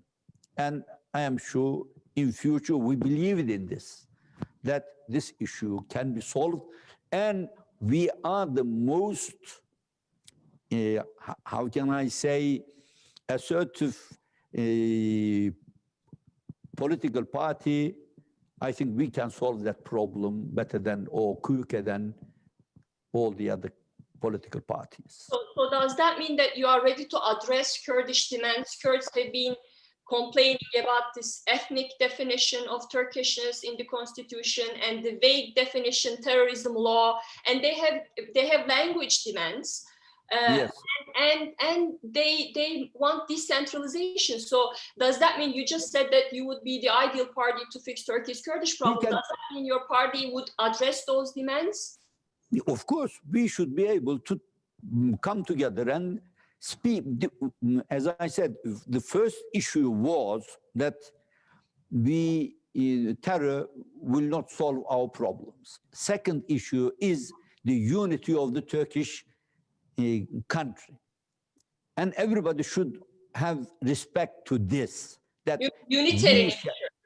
And I am sure in future we believe in this, that this issue can be solved. And we are the most, how can I say, assertive political party. I think we can solve that problem better than or quicker than all the other political parties. So does that mean that you are ready to address Kurdish demands? Kurds have been complaining about this ethnic definition of Turkishness in the constitution and the vague definition terrorism law, and they have language demands. Yes. And they want decentralization. So does that mean, you just said that you would be the ideal party to fix Turkey's Kurdish problem? Does that mean your party would address those demands? Of course, we should be able to come together and speak. As I said, the first issue was that terror will not solve our problems. Second issue is the unity of the Turkish country. And everybody should have respect to this. That Unitarian.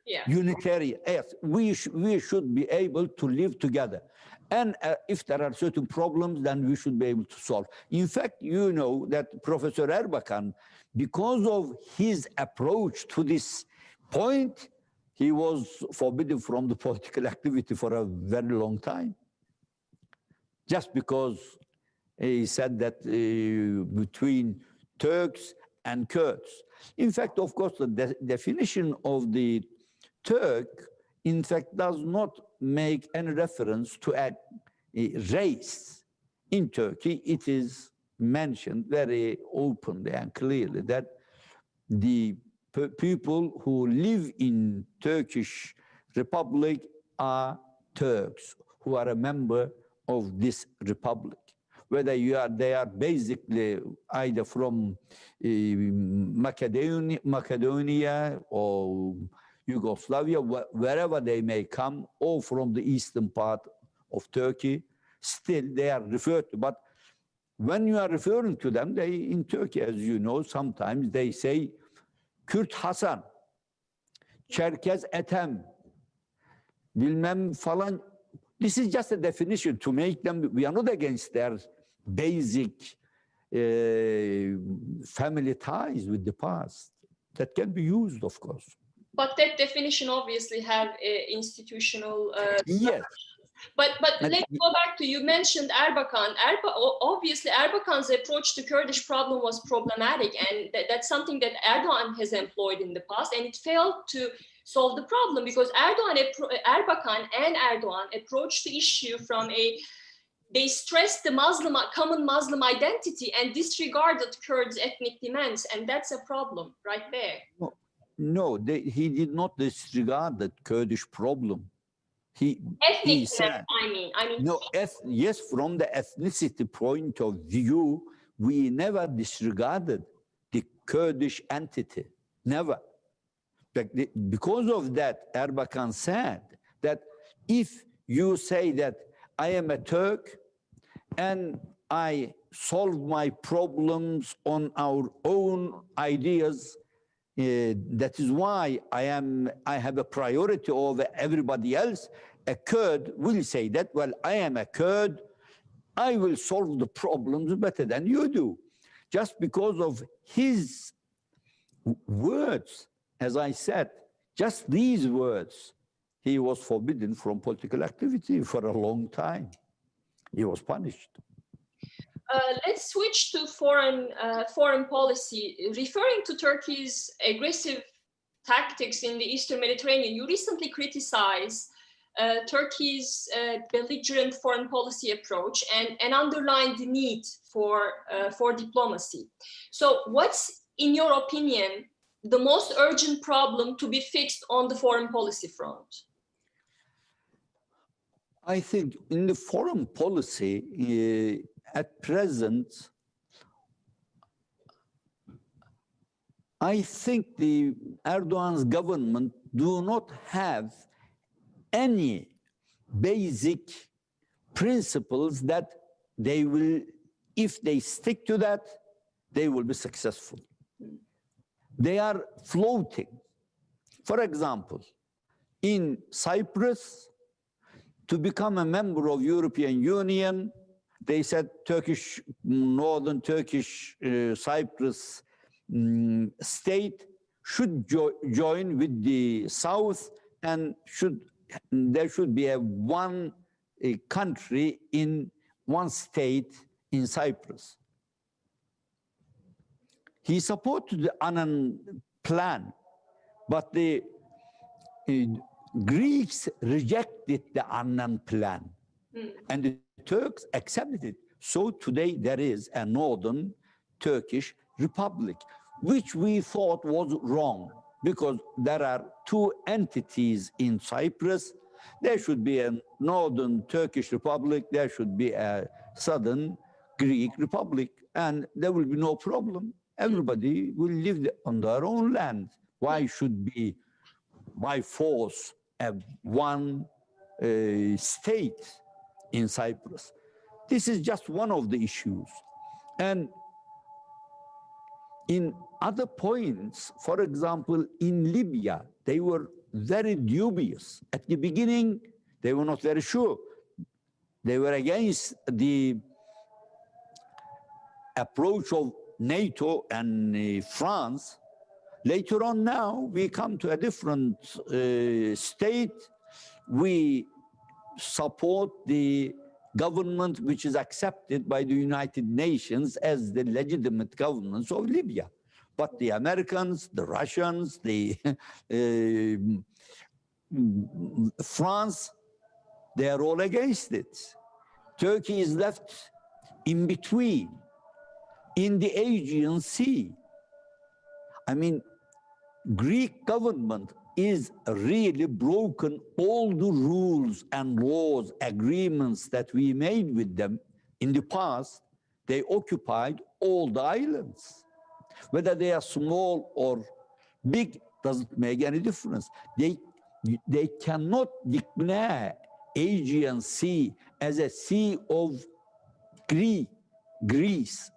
Yeah. Unitarian, yes. We should be able to live together. And if there are certain problems, then we should be able to solve. In fact, you know that Professor Erbakan, because of his approach to this point, he was forbidden from the political activity for a very long time. Just because he said that between Turks and Kurds. In fact, of course, the definition of the Turk, in fact, does not make any reference to a race. In Turkey, it is mentioned very openly and clearly that the people who live in Turkish Republic are Turks who are a member of this republic. Whether they are basically either from Macedonia or Yugoslavia, wherever they may come, or from the eastern part of Turkey, still they are referred to. But when you are referring to them, they in Turkey, as you know, sometimes they say Kürt Hasan, Çerkez Ethem, bilmem falan. This is just a definition to make them, we are not against their basic family ties with the past. That can be used, of course. But that definition obviously have institutional. Yes. But let's go back to, you mentioned Erbakan. Obviously, Erbakan's approach to Kurdish problem was problematic, and that's something that Erdogan has employed in the past, and it failed to solve the problem because Erbakan and Erdogan approached the issue from they stressed the common Muslim identity and disregarded Kurds' ethnic demands, and that's a problem right there. No, he did not disregard the Kurdish problem. Ethnic demands, I mean. No, yes, from the ethnicity point of view, we never disregarded the Kurdish entity, never. Because of that, Erbakan said that if you say that I am a Turk and I solve my problems on our own ideas, that is why I have a priority over everybody else. A Kurd will say that, well, I am a Kurd, I will solve the problems better than you do. Just because of his words, as I said, just these words, he was forbidden from political activity for a long time. He was punished. Let's switch to foreign policy. Referring to Turkey's aggressive tactics in the Eastern Mediterranean, you recently criticized Turkey's belligerent foreign policy approach and underlined the need for diplomacy. So what's, in your opinion, the most urgent problem to be fixed on the foreign policy front? I think in the foreign policy, at present, I think the Erdogan's government do not have any basic principles that they will, if they stick to that, they will be successful. They are floating. For example, in Cyprus, to become a member of European Union, they said northern Turkish Cyprus state should join with the south, and there should be one country in one state in Cyprus. He supported the Annan plan, but the Greeks rejected the Annan plan, and the Turks accepted it. So today there is a northern Turkish republic, which we thought was wrong, because there are two entities in Cyprus. There should be a northern Turkish republic, there should be a southern Greek republic, and there will be no problem. Everybody will live on their own land. Why should be, by force, one state in Cyprus? This is just one of the issues. And in other points, for example, in Libya, they were very dubious. At the beginning, they were not very sure. They were against the approach of NATO and France. Later on now, we come to a different state. We support the government which is accepted by the United Nations as the legitimate governments of Libya. But the Americans, the Russians, the France, they are all against it. Turkey is left in between, in the Aegean Sea. I mean, Greek government is really broken all the rules and laws, agreements that we made with them in the past. They occupied all the islands. Whether they are small or big doesn't make any difference. They cannot declare Aegean Sea as a sea of Greece.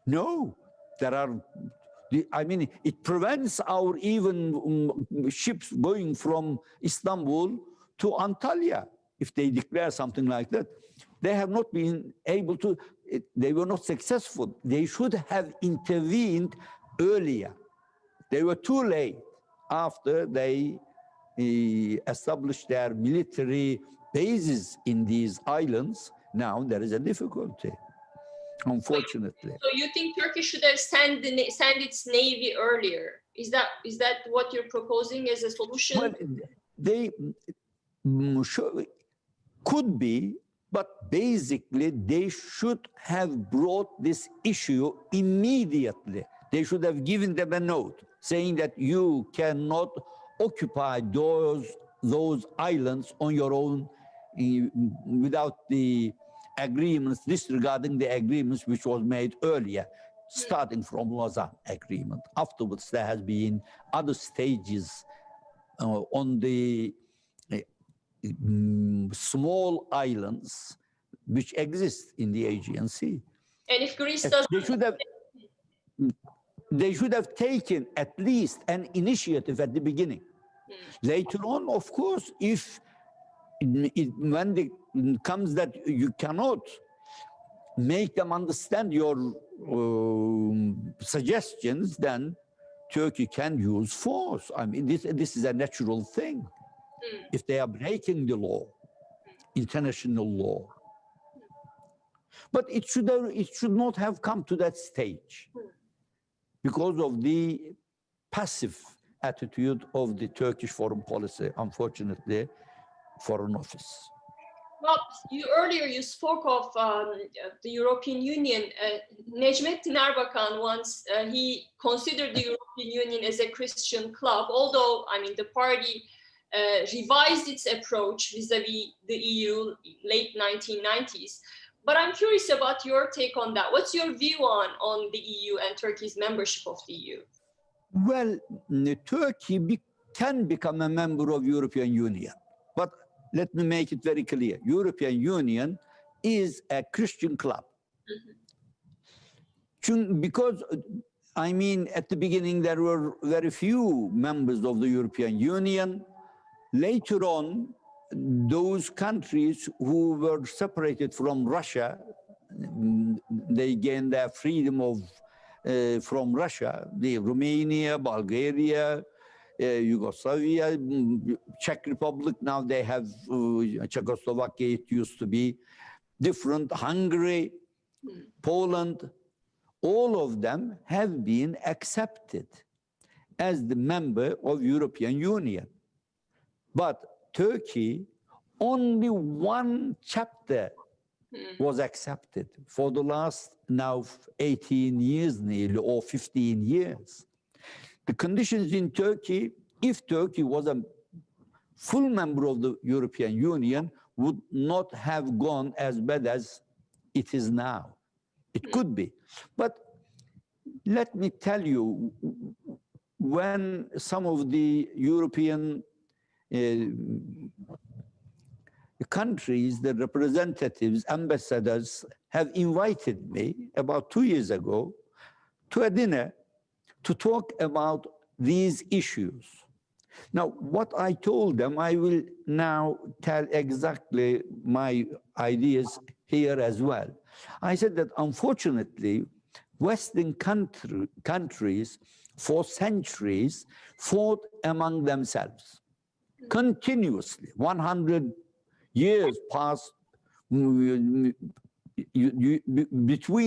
No, there are, I mean, it prevents our even ships going from Istanbul to Antalya if they declare something like that. They have not been able to, they were not successful. They should have intervened earlier. They were too late after they established their military bases in these islands. Now there is a difficulty, unfortunately. So you think Turkey should have sent its navy earlier? Is that what you're proposing as a solution? Well, they could be, but basically they should have brought this issue immediately. They should have given them a note saying that you cannot occupy those islands on your own without the agreements, disregarding the agreements which was made earlier, starting from Lausanne Agreement. Afterwards, there has been other stages on the small islands which exist in the Aegean Sea. And if Greece doesn't... They should have taken at least an initiative at the beginning. Later on, of course, if when it comes that you cannot make them understand your suggestions, then Turkey can use force. I mean, this is a natural thing. If they are breaking the law, international law. But it should not have come to that stage because of the passive attitude of the Turkish foreign policy, unfortunately, Foreign Office. Well, earlier you spoke of the European Union. Necmettin Erbakan once, he considered the European Union as a Christian club, although, I mean, the party revised its approach vis-a-vis the EU late 1990s. But I'm curious about your take on that. What's your view on the EU and Turkey's membership of the EU? Well, Turkey can become a member of European Union, but let me make it very clear. European Union is a Christian club. Because, I mean, at the beginning, there were very few members of the European Union. Later on, those countries who were separated from Russia, they gained their freedom from Russia, the Romania, Bulgaria, Yugoslavia, Czech Republic, now they have Czechoslovakia, it used to be different, Hungary, Poland, all of them have been accepted as the member of European Union. But Turkey, only one chapter was accepted for the last now 18 years nearly, or 15 years. The conditions in Turkey, if Turkey was a full member of the European Union, would not have gone as bad as it is now. It could be. But let me tell you, when some of the European countries, the representatives, ambassadors have invited me about 2 years ago to a dinner to talk about these issues. Now, what I told them, I will now tell exactly my ideas here as well. I said that unfortunately, Western countries for centuries fought among themselves continuously. 100 years passed between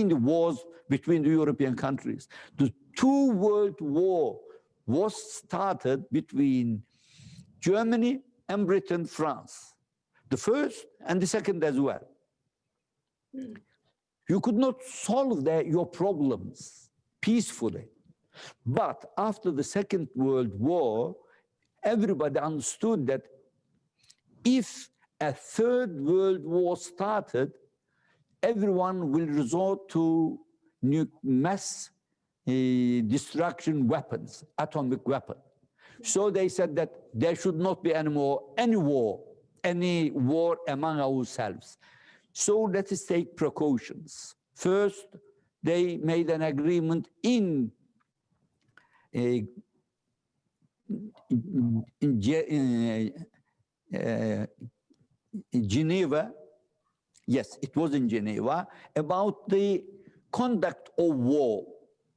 the wars between the European countries. The two world war was started between Germany and Britain, France. The first and the second as well. You could not solve your problems peacefully. But after the Second World War, everybody understood that if a third world war started, everyone will resort to mass destruction weapons, atomic weapon. So they said that there should not be any war among ourselves. So let us take precautions. First, they made an agreement in Geneva, yes, it was in Geneva, about the conduct of war.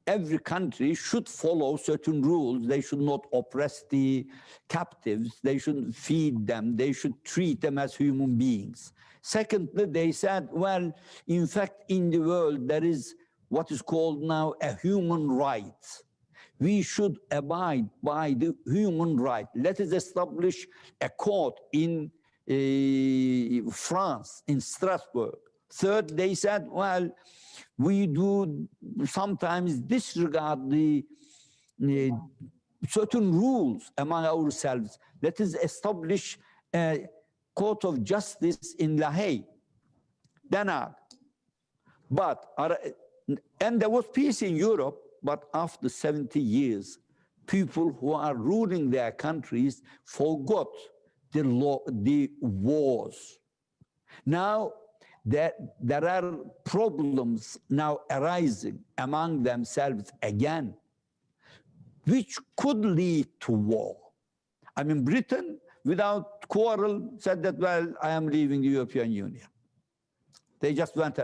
Every country should follow certain rules. They should not oppress the captives. They should feed them. They should treat them as human beings. Secondly, they said, well, in fact, in the world, there is what is called now a human right. We should abide by the human right. Let us establish a court in France, in Strasbourg. Third, they said, well, we do sometimes disregard the certain rules among ourselves. Let us establish a court of justice in La Haye, Den Haag. And there was peace in Europe, but after 70 years, people who are ruling their countries forgot the wars. Now, there are problems now arising among themselves again, which could lead to war. I mean, Britain, without quarrel, said that, well, I am leaving the European Union. They just went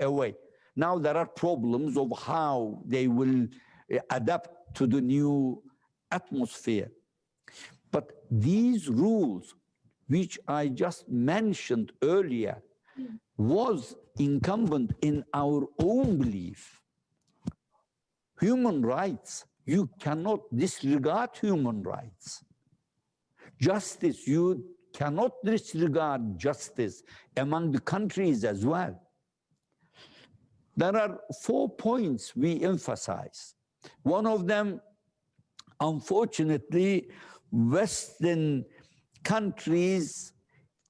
away. Now there are problems of how they will adapt to the new atmosphere. But these rules, which I just mentioned earlier, was incumbent in our own belief. Human rights, you cannot disregard human rights. Justice, you cannot disregard justice among the countries as well. There are 4 points we emphasize. One of them, unfortunately, Western countries,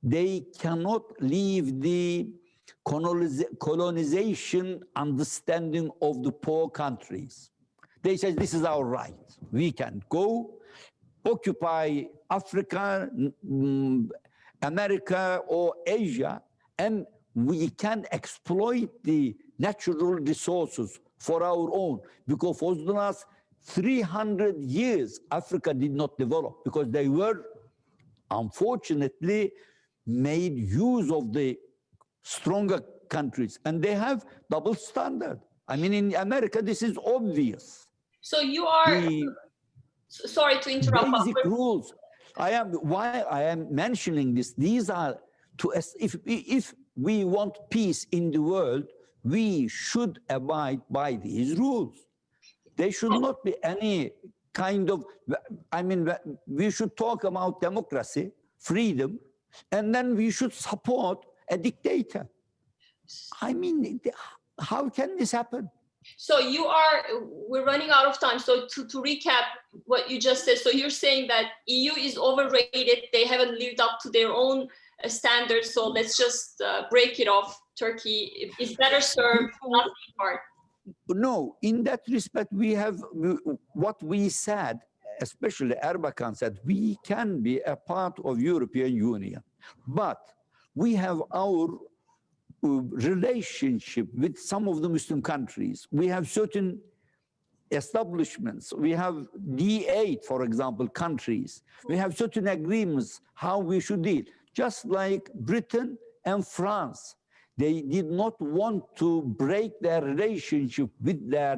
they cannot leave the colonization understanding of the poor countries. They say, this is our right. We can go occupy Africa, America, or Asia, and we can exploit the natural resources for our own. Because for the last 300 years, Africa did not develop because they were, unfortunately, made use of the stronger countries, and they have double standard. I mean, in America, this is obvious. So you are, sorry to interrupt. Basic rules. Why I am mentioning this, these are, if we want peace in the world, we should abide by these rules. There should not be any kind of, I mean, we should talk about democracy, freedom, and then we should support a dictator. I mean, how can this happen? So we're running out of time. So to recap what you just said, so you're saying that EU is overrated. They haven't lived up to their own standards. So let's just break it off. Turkey is better served, not being part. No, in that respect, we have what we said, especially Erbakan said, we can be a part of European Union, but we have our relationship with some of the Muslim countries. We have certain establishments. We have D8, for example, countries. We have certain agreements how we should deal. Just like Britain and France, they did not want to break their relationship with their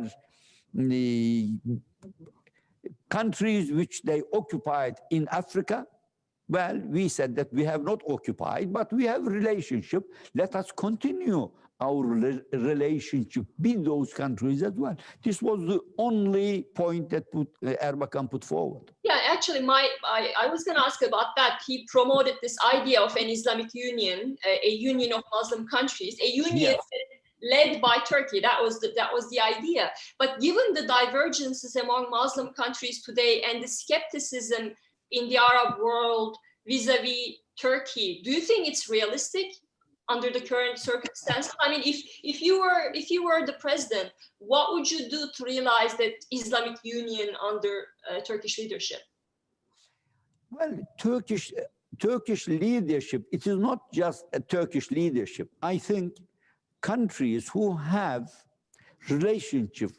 countries which they occupied in Africa. Well, we said that we have not occupied, but we have a relationship. Let us continue our relationship with those countries as well. This was the only point that Erbakan put forward. Yeah, actually, I was going to ask about that. He promoted this idea of an Islamic Union, a union of Muslim countries, a union led by Turkey. That was the idea. But given the divergences among Muslim countries today and the skepticism in the Arab world vis-a-vis Turkey, do you think it's realistic under the current circumstances? I mean, if you were the president, what would you do to realize that Islamic Union under Turkish leadership? Well, Turkish leadership, it is not just a Turkish leadership. I think countries who have relationship,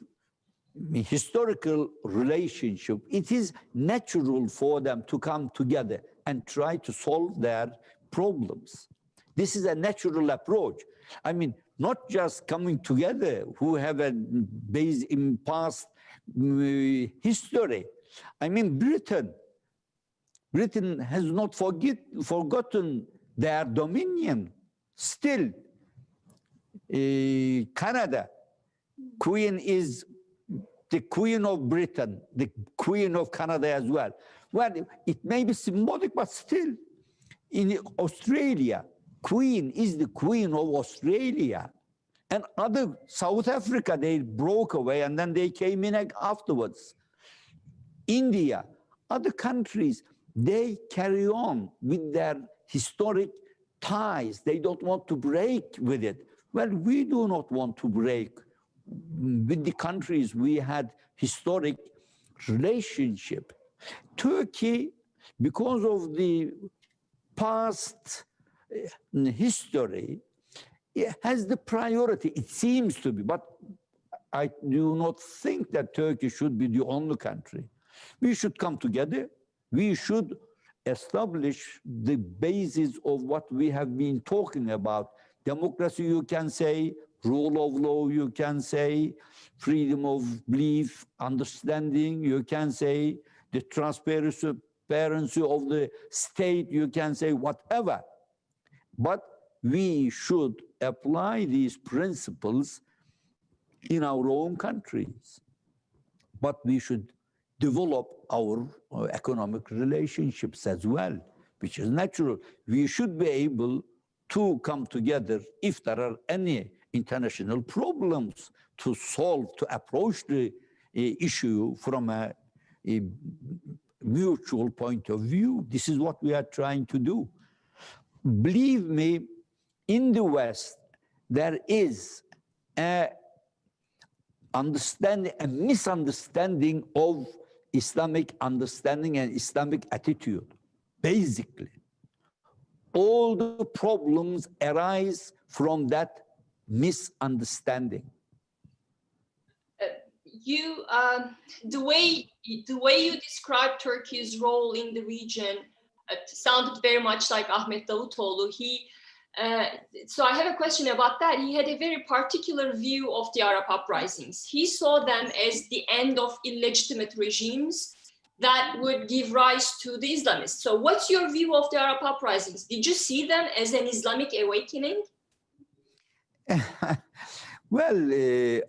historical relationship, it is natural for them to come together and try to solve their problems. This is a natural approach. I mean, not just coming together who have a base in past history. I mean, Britain has not forgotten their dominion. Still, Canada, Queen is the Queen of Britain, the Queen of Canada as well. Well, it may be symbolic, but still, in Australia, Queen is the Queen of Australia. And other, South Africa, they broke away and then they came in afterwards. India, other countries, they carry on with their historic ties. They don't want to break with it. Well, we do not want to break with the countries we had historic relationship. Turkey, because of the past history, it has the priority, it seems to be, but I do not think that Turkey should be the only country. We should come together. We should establish the basis of what we have been talking about. Democracy, you can say, rule of law, you can say, freedom of belief, understanding, you can say, the transparency of the state, you can say, whatever. But we should apply these principles in our own countries. But we should develop our economic relationships as well, which is natural. We should be able to come together if there are any international problems to solve, to approach the issue from a mutual point of view. This is what we are trying to do. Believe me, in the West, there is a misunderstanding of Islamic understanding and Islamic attitude. Basically, all the problems arise from that misunderstanding. The way you describe Turkey's role in the region sounded very much like Ahmet Davutoğlu. So I have a question about that. He had a very particular view of the Arab uprisings. He saw them as the end of illegitimate regimes that would give rise to the Islamists. So what's your view of the Arab uprisings? Did you see them as an Islamic awakening? Well,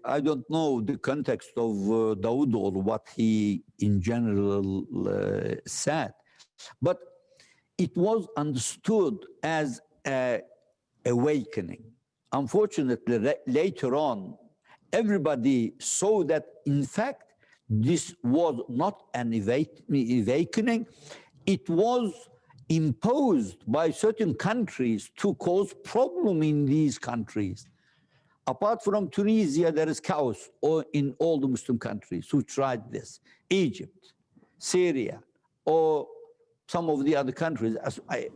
I don't know the context of Davutoğlu, what he in general said, but it was understood as an awakening. Unfortunately, later on, everybody saw that, in fact, this was not an awakening. It was imposed by certain countries to cause problem in these countries. Apart from Tunisia, there is chaos in all the Muslim countries who tried this. Egypt, Syria, or some of the other countries.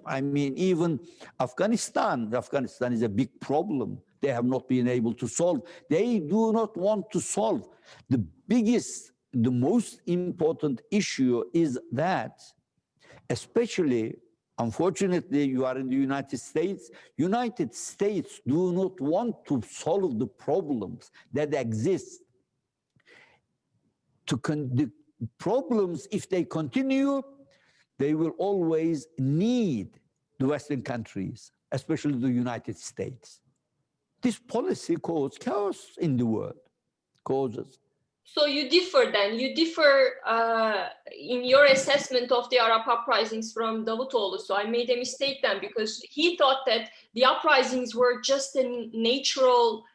I mean, even Afghanistan. Afghanistan is a big problem. They have not been able to solve. They do not want to solve. The most important issue is that, especially, unfortunately, you are in the United States. United States do not want to solve the problems that exist. The problems, if they continue, they will always need the Western countries, especially the United States. This policy causes chaos in the world, causes. So you differ then, you differ in your assessment of the Arab uprisings from Davutoğlu. So I made a mistake then, because he thought that the uprisings were just a natural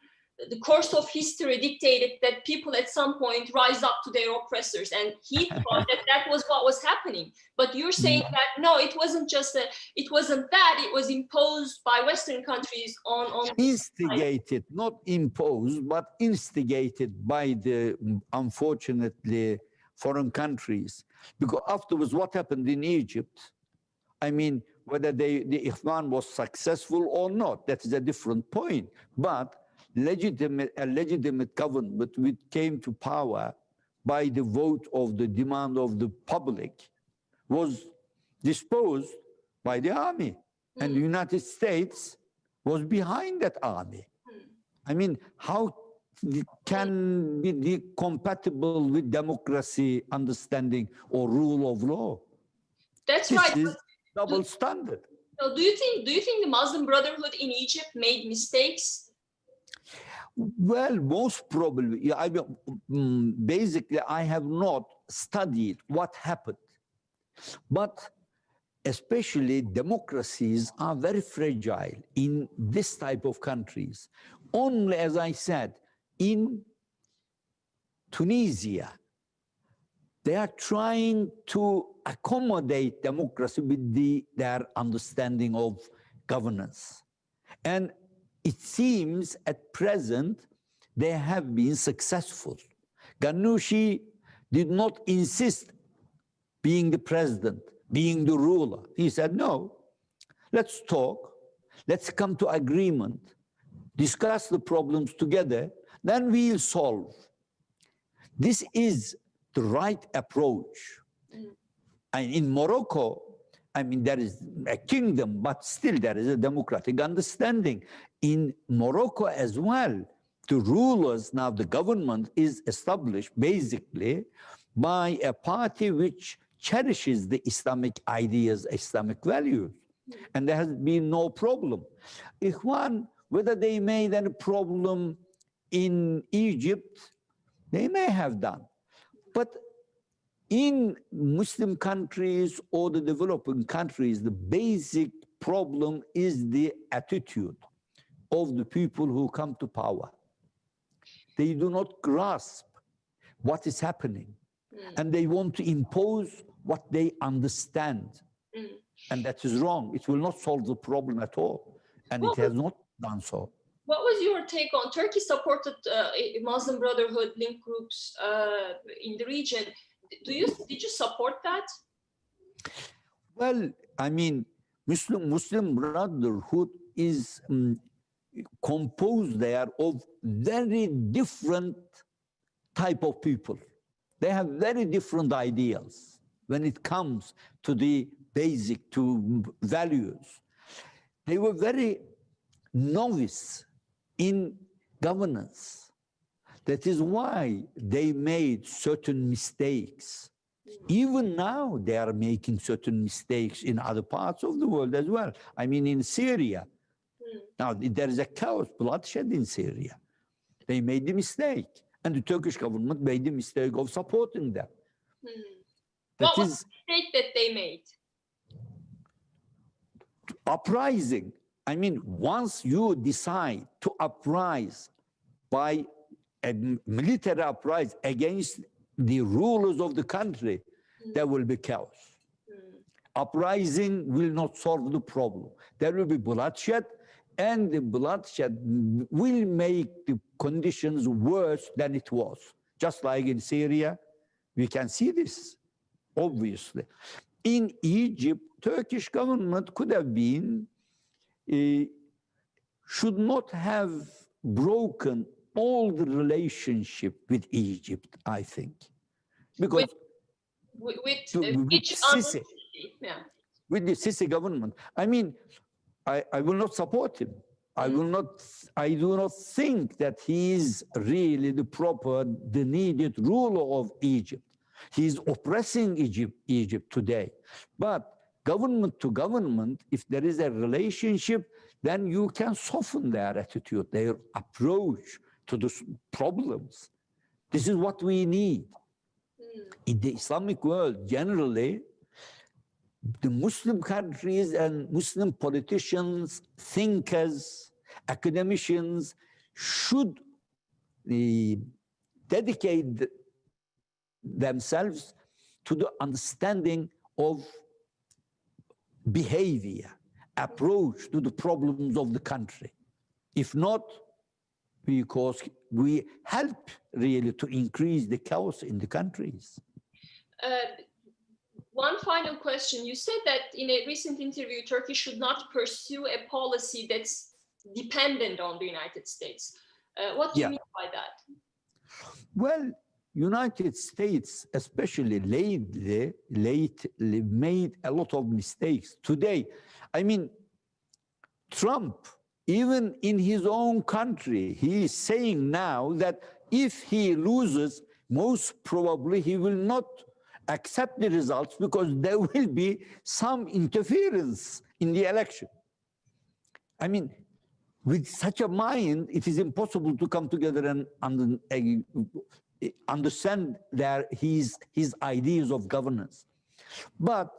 the course of history dictated that people at some point rise up to their oppressors, and he thought that that was what was happening. But you're saying that no, it wasn't just it wasn't that, it was imposed by Western countries on instigated, not imposed, but instigated by the unfortunately foreign countries. Because afterwards, what happened in Egypt? I mean, whether the Ikhwan was successful or not, that is a different point. But a legitimate government which came to power by the vote of the demand of the public was disposed by the army. And the United States was behind that army. I mean, how can be compatible with democracy, understanding, or rule of law? That's this right. Is double standard. So do you think the Muslim Brotherhood in Egypt made mistakes? Well, most probably. Basically, I have not studied what happened, but especially democracies are very fragile in this type of countries. Only, as I said, in Tunisia, they are trying to accommodate democracy with their understanding of governance. And it seems at present they have been successful. Ghannouchi did not insist being the president, being the ruler. He said, no, let's talk, let's come to agreement, discuss the problems together, then we'll solve. This is the right approach. And in Morocco, I mean, there is a kingdom, but still there is a democratic understanding. In Morocco as well, the rulers, now the government is established basically by a party which cherishes the Islamic ideas, Islamic values. And there has been no problem. Ikhwan, whether they made any problem in Egypt, they may have done. But in Muslim countries or the developing countries, the basic problem is the attitude of the people who come to power. They do not grasp what is happening, and they want to impose what they understand. And that is wrong. It will not solve the problem at all, and it has not done so. What was your take on Turkey supported Muslim Brotherhood link groups in the region? Did you support that? Well, I mean, Muslim Brotherhood is composed there of very different type of people. They have very different ideals when it comes to the basic, to values. They were very novice in governance. That is why they made certain mistakes. Even now, they are making certain mistakes in other parts of the world as well. I mean, in Syria. Now, there is a chaos, bloodshed in Syria. They made the mistake. And the Turkish government made the mistake of supporting them. What was the mistake that they made? Uprising. I mean, once you decide to uprise by a military uprising against the rulers of the country, there will be chaos. Uprising will not solve the problem. There will be bloodshed, and the bloodshed will make the conditions worse than it was. Just like in Syria, we can see this, obviously. In Egypt, Turkish government could have been, should not have broken all the relationship with Egypt, I think. Because with Sisi, with the Sisi government, I mean, I will not support him. I do not think that he is really the needed ruler of Egypt. He is oppressing Egypt today. But government to government, if there is a relationship, then you can soften their attitude, their approach to the problems. This is what we need. In the Islamic world, generally, the Muslim countries and Muslim politicians, thinkers, academicians should dedicate themselves to the understanding of behavior, approach to the problems of the country. If not, because we help really to increase the chaos in the countries. One final question. You said that in a recent interview, Turkey should not pursue a policy that's dependent on the United States. What do you mean by that? Well, United States, especially lately, made a lot of mistakes. Today, I mean, Trump, even in his own country, he is saying now that if he loses, most probably he will not accept the results because there will be some interference in the election. I mean, with such a mind, it is impossible to come together and understand his ideas of governance. But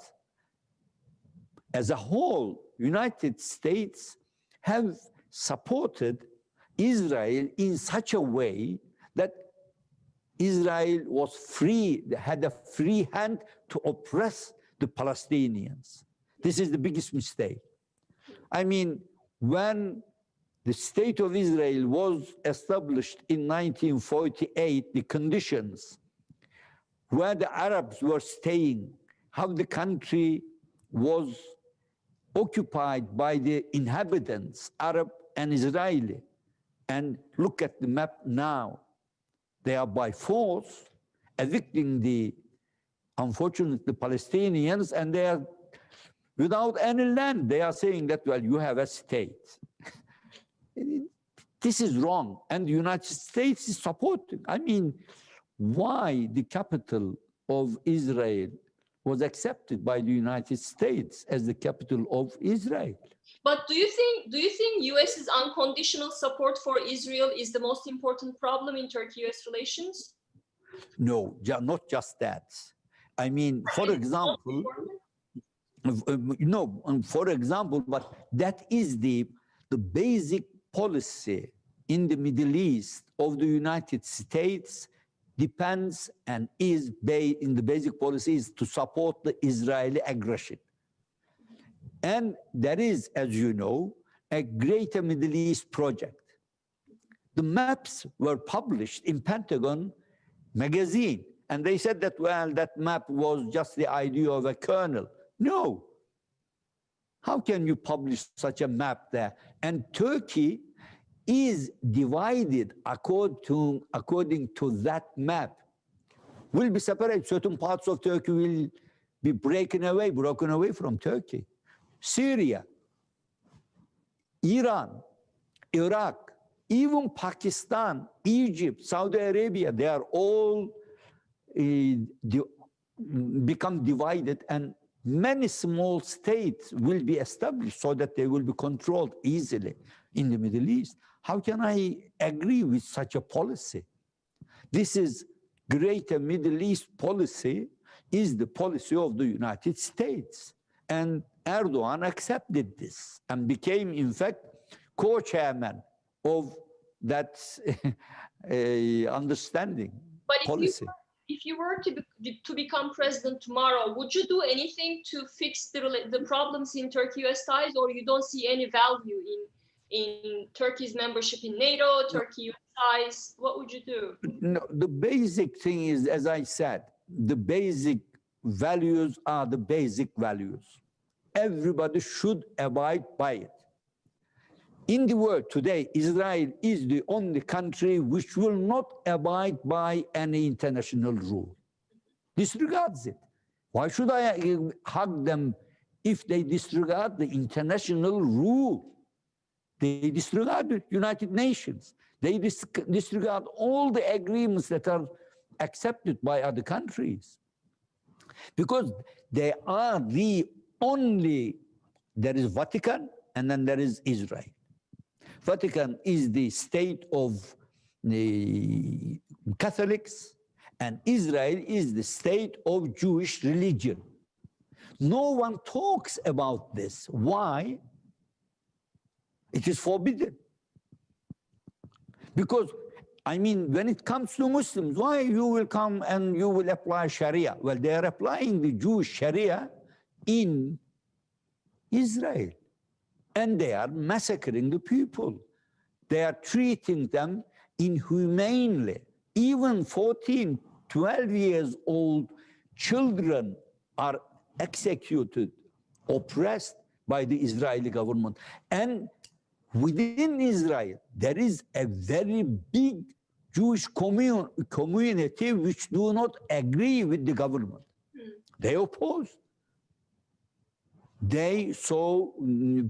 as a whole, United States have supported Israel in such a way that Israel was free, had a free hand to oppress the Palestinians. This is the biggest mistake. I mean, when the state of Israel was established in 1948, the conditions where the Arabs were staying, how the country was occupied by the inhabitants, Arab and Israeli. And look at the map now. They are by force evicting the, unfortunately, Palestinians, and they are without any land. They are saying that, well, you have a state. This is wrong, and the United States is supporting. I mean, why the capital of Israel was accepted by the United States as the capital of Israel? But do you think US's unconditional support for Israel is the most important problem in Turkey-US relations? No, not just that. I mean, for example, but that is the basic policy in the Middle East of the United States depends and is based in the basic policy is to support the Israeli aggression. And there is, as you know, a Greater Middle East project. The maps were published in Pentagon magazine, and they said that, well, that map was just the idea of a colonel. No. How can you publish such a map there? And Turkey is divided according to that map. Will be separated. Certain parts of Turkey will be broken away from Turkey. Syria, Iran, Iraq, even Pakistan, Egypt, Saudi Arabia, they are all become divided, and many small states will be established so that they will be controlled easily in the Middle East. How can I agree with such a policy? This is Greater Middle East policy is the policy of the United States. And Erdogan accepted this and became, in fact, co-chairman of that understanding policy. If you were to become president tomorrow, would you do anything to fix the problems in Turkey-US ties, or you don't see any value in Turkey's membership in NATO, Turkey-US ties? What would you do? No, the basic thing is, as I said, the basic values are the basic values. Everybody should abide by it. In the world today, Israel is the only country which will not abide by any international rule. Disregards it. Why should I hug them if they disregard the international rule? They disregard the United Nations. They disregard all the agreements that are accepted by other countries. Because they are the only, there is Vatican and then there is Israel. Vatican is the state of the Catholics, and Israel is the state of Jewish religion. No one talks about this. Why? It is forbidden. Because I mean, when it comes to Muslims, why you will come and you will apply Sharia? Well, they are applying the Jewish Sharia in Israel, and they are massacring the people. They are treating them inhumanely. Even 14, 12 years old children are executed, oppressed by the Israeli government. And within Israel, there is a very big Jewish community which do not agree with the government. They oppose. They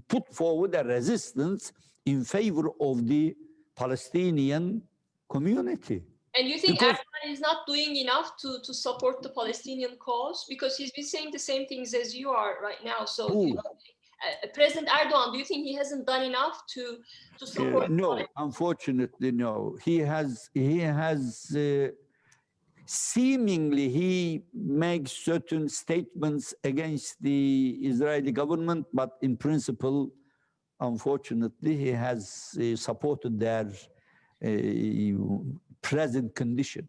put forward a resistance in favor of the Palestinian community. And you think Erdogan is not doing enough to support the Palestinian cause? Because he's been saying the same things as you are right now. So President Erdogan, do you think he hasn't done enough to support? No, unfortunately, no. He has seemingly he makes certain statements against the Israeli government, but in principle, unfortunately, he has supported their present condition.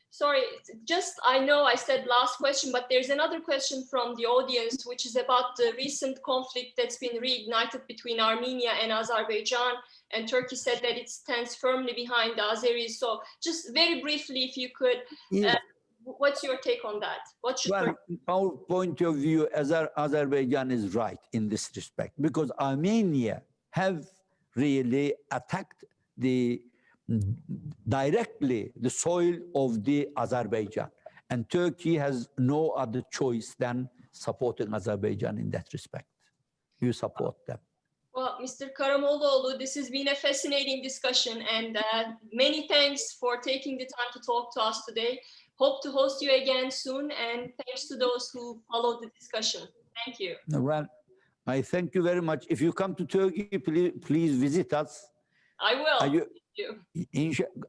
Sorry, just I know I said last question, but there's another question from the audience, which is about the recent conflict that's been reignited between Armenia and Azerbaijan. And Turkey said that it stands firmly behind the Azeris. So just very briefly, if you could, what's your take on that? Well, our point of view, Azerbaijan is right in this respect, because Armenia have really attacked directly the soil of the Azerbaijan. And Turkey has no other choice than supporting Azerbaijan in that respect. You support them. Well, Mr. Karamollaoğlu, this has been a fascinating discussion, and many thanks for taking the time to talk to us today. Hope to host you again soon, and thanks to those who followed the discussion. Thank you. Well, I thank you very much. If you come to Turkey, please visit us. I will.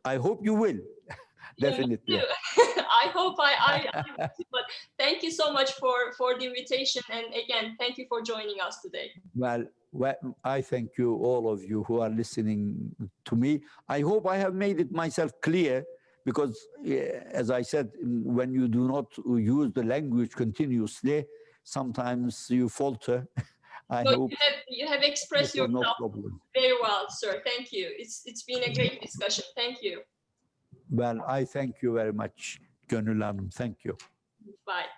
I hope you will. Definitely. Yeah, I hope I but thank you so much for the invitation, and again, thank you for joining us today. Well, I thank you, all of you who are listening to me. I hope I have made it myself clear, because as I said, when you do not use the language continuously, sometimes you falter. I hope you have expressed yourself very well, sir. Thank you. It's been a great discussion. Thank you. Well, I thank you very much, Gönül Hanım. Thank you. Bye.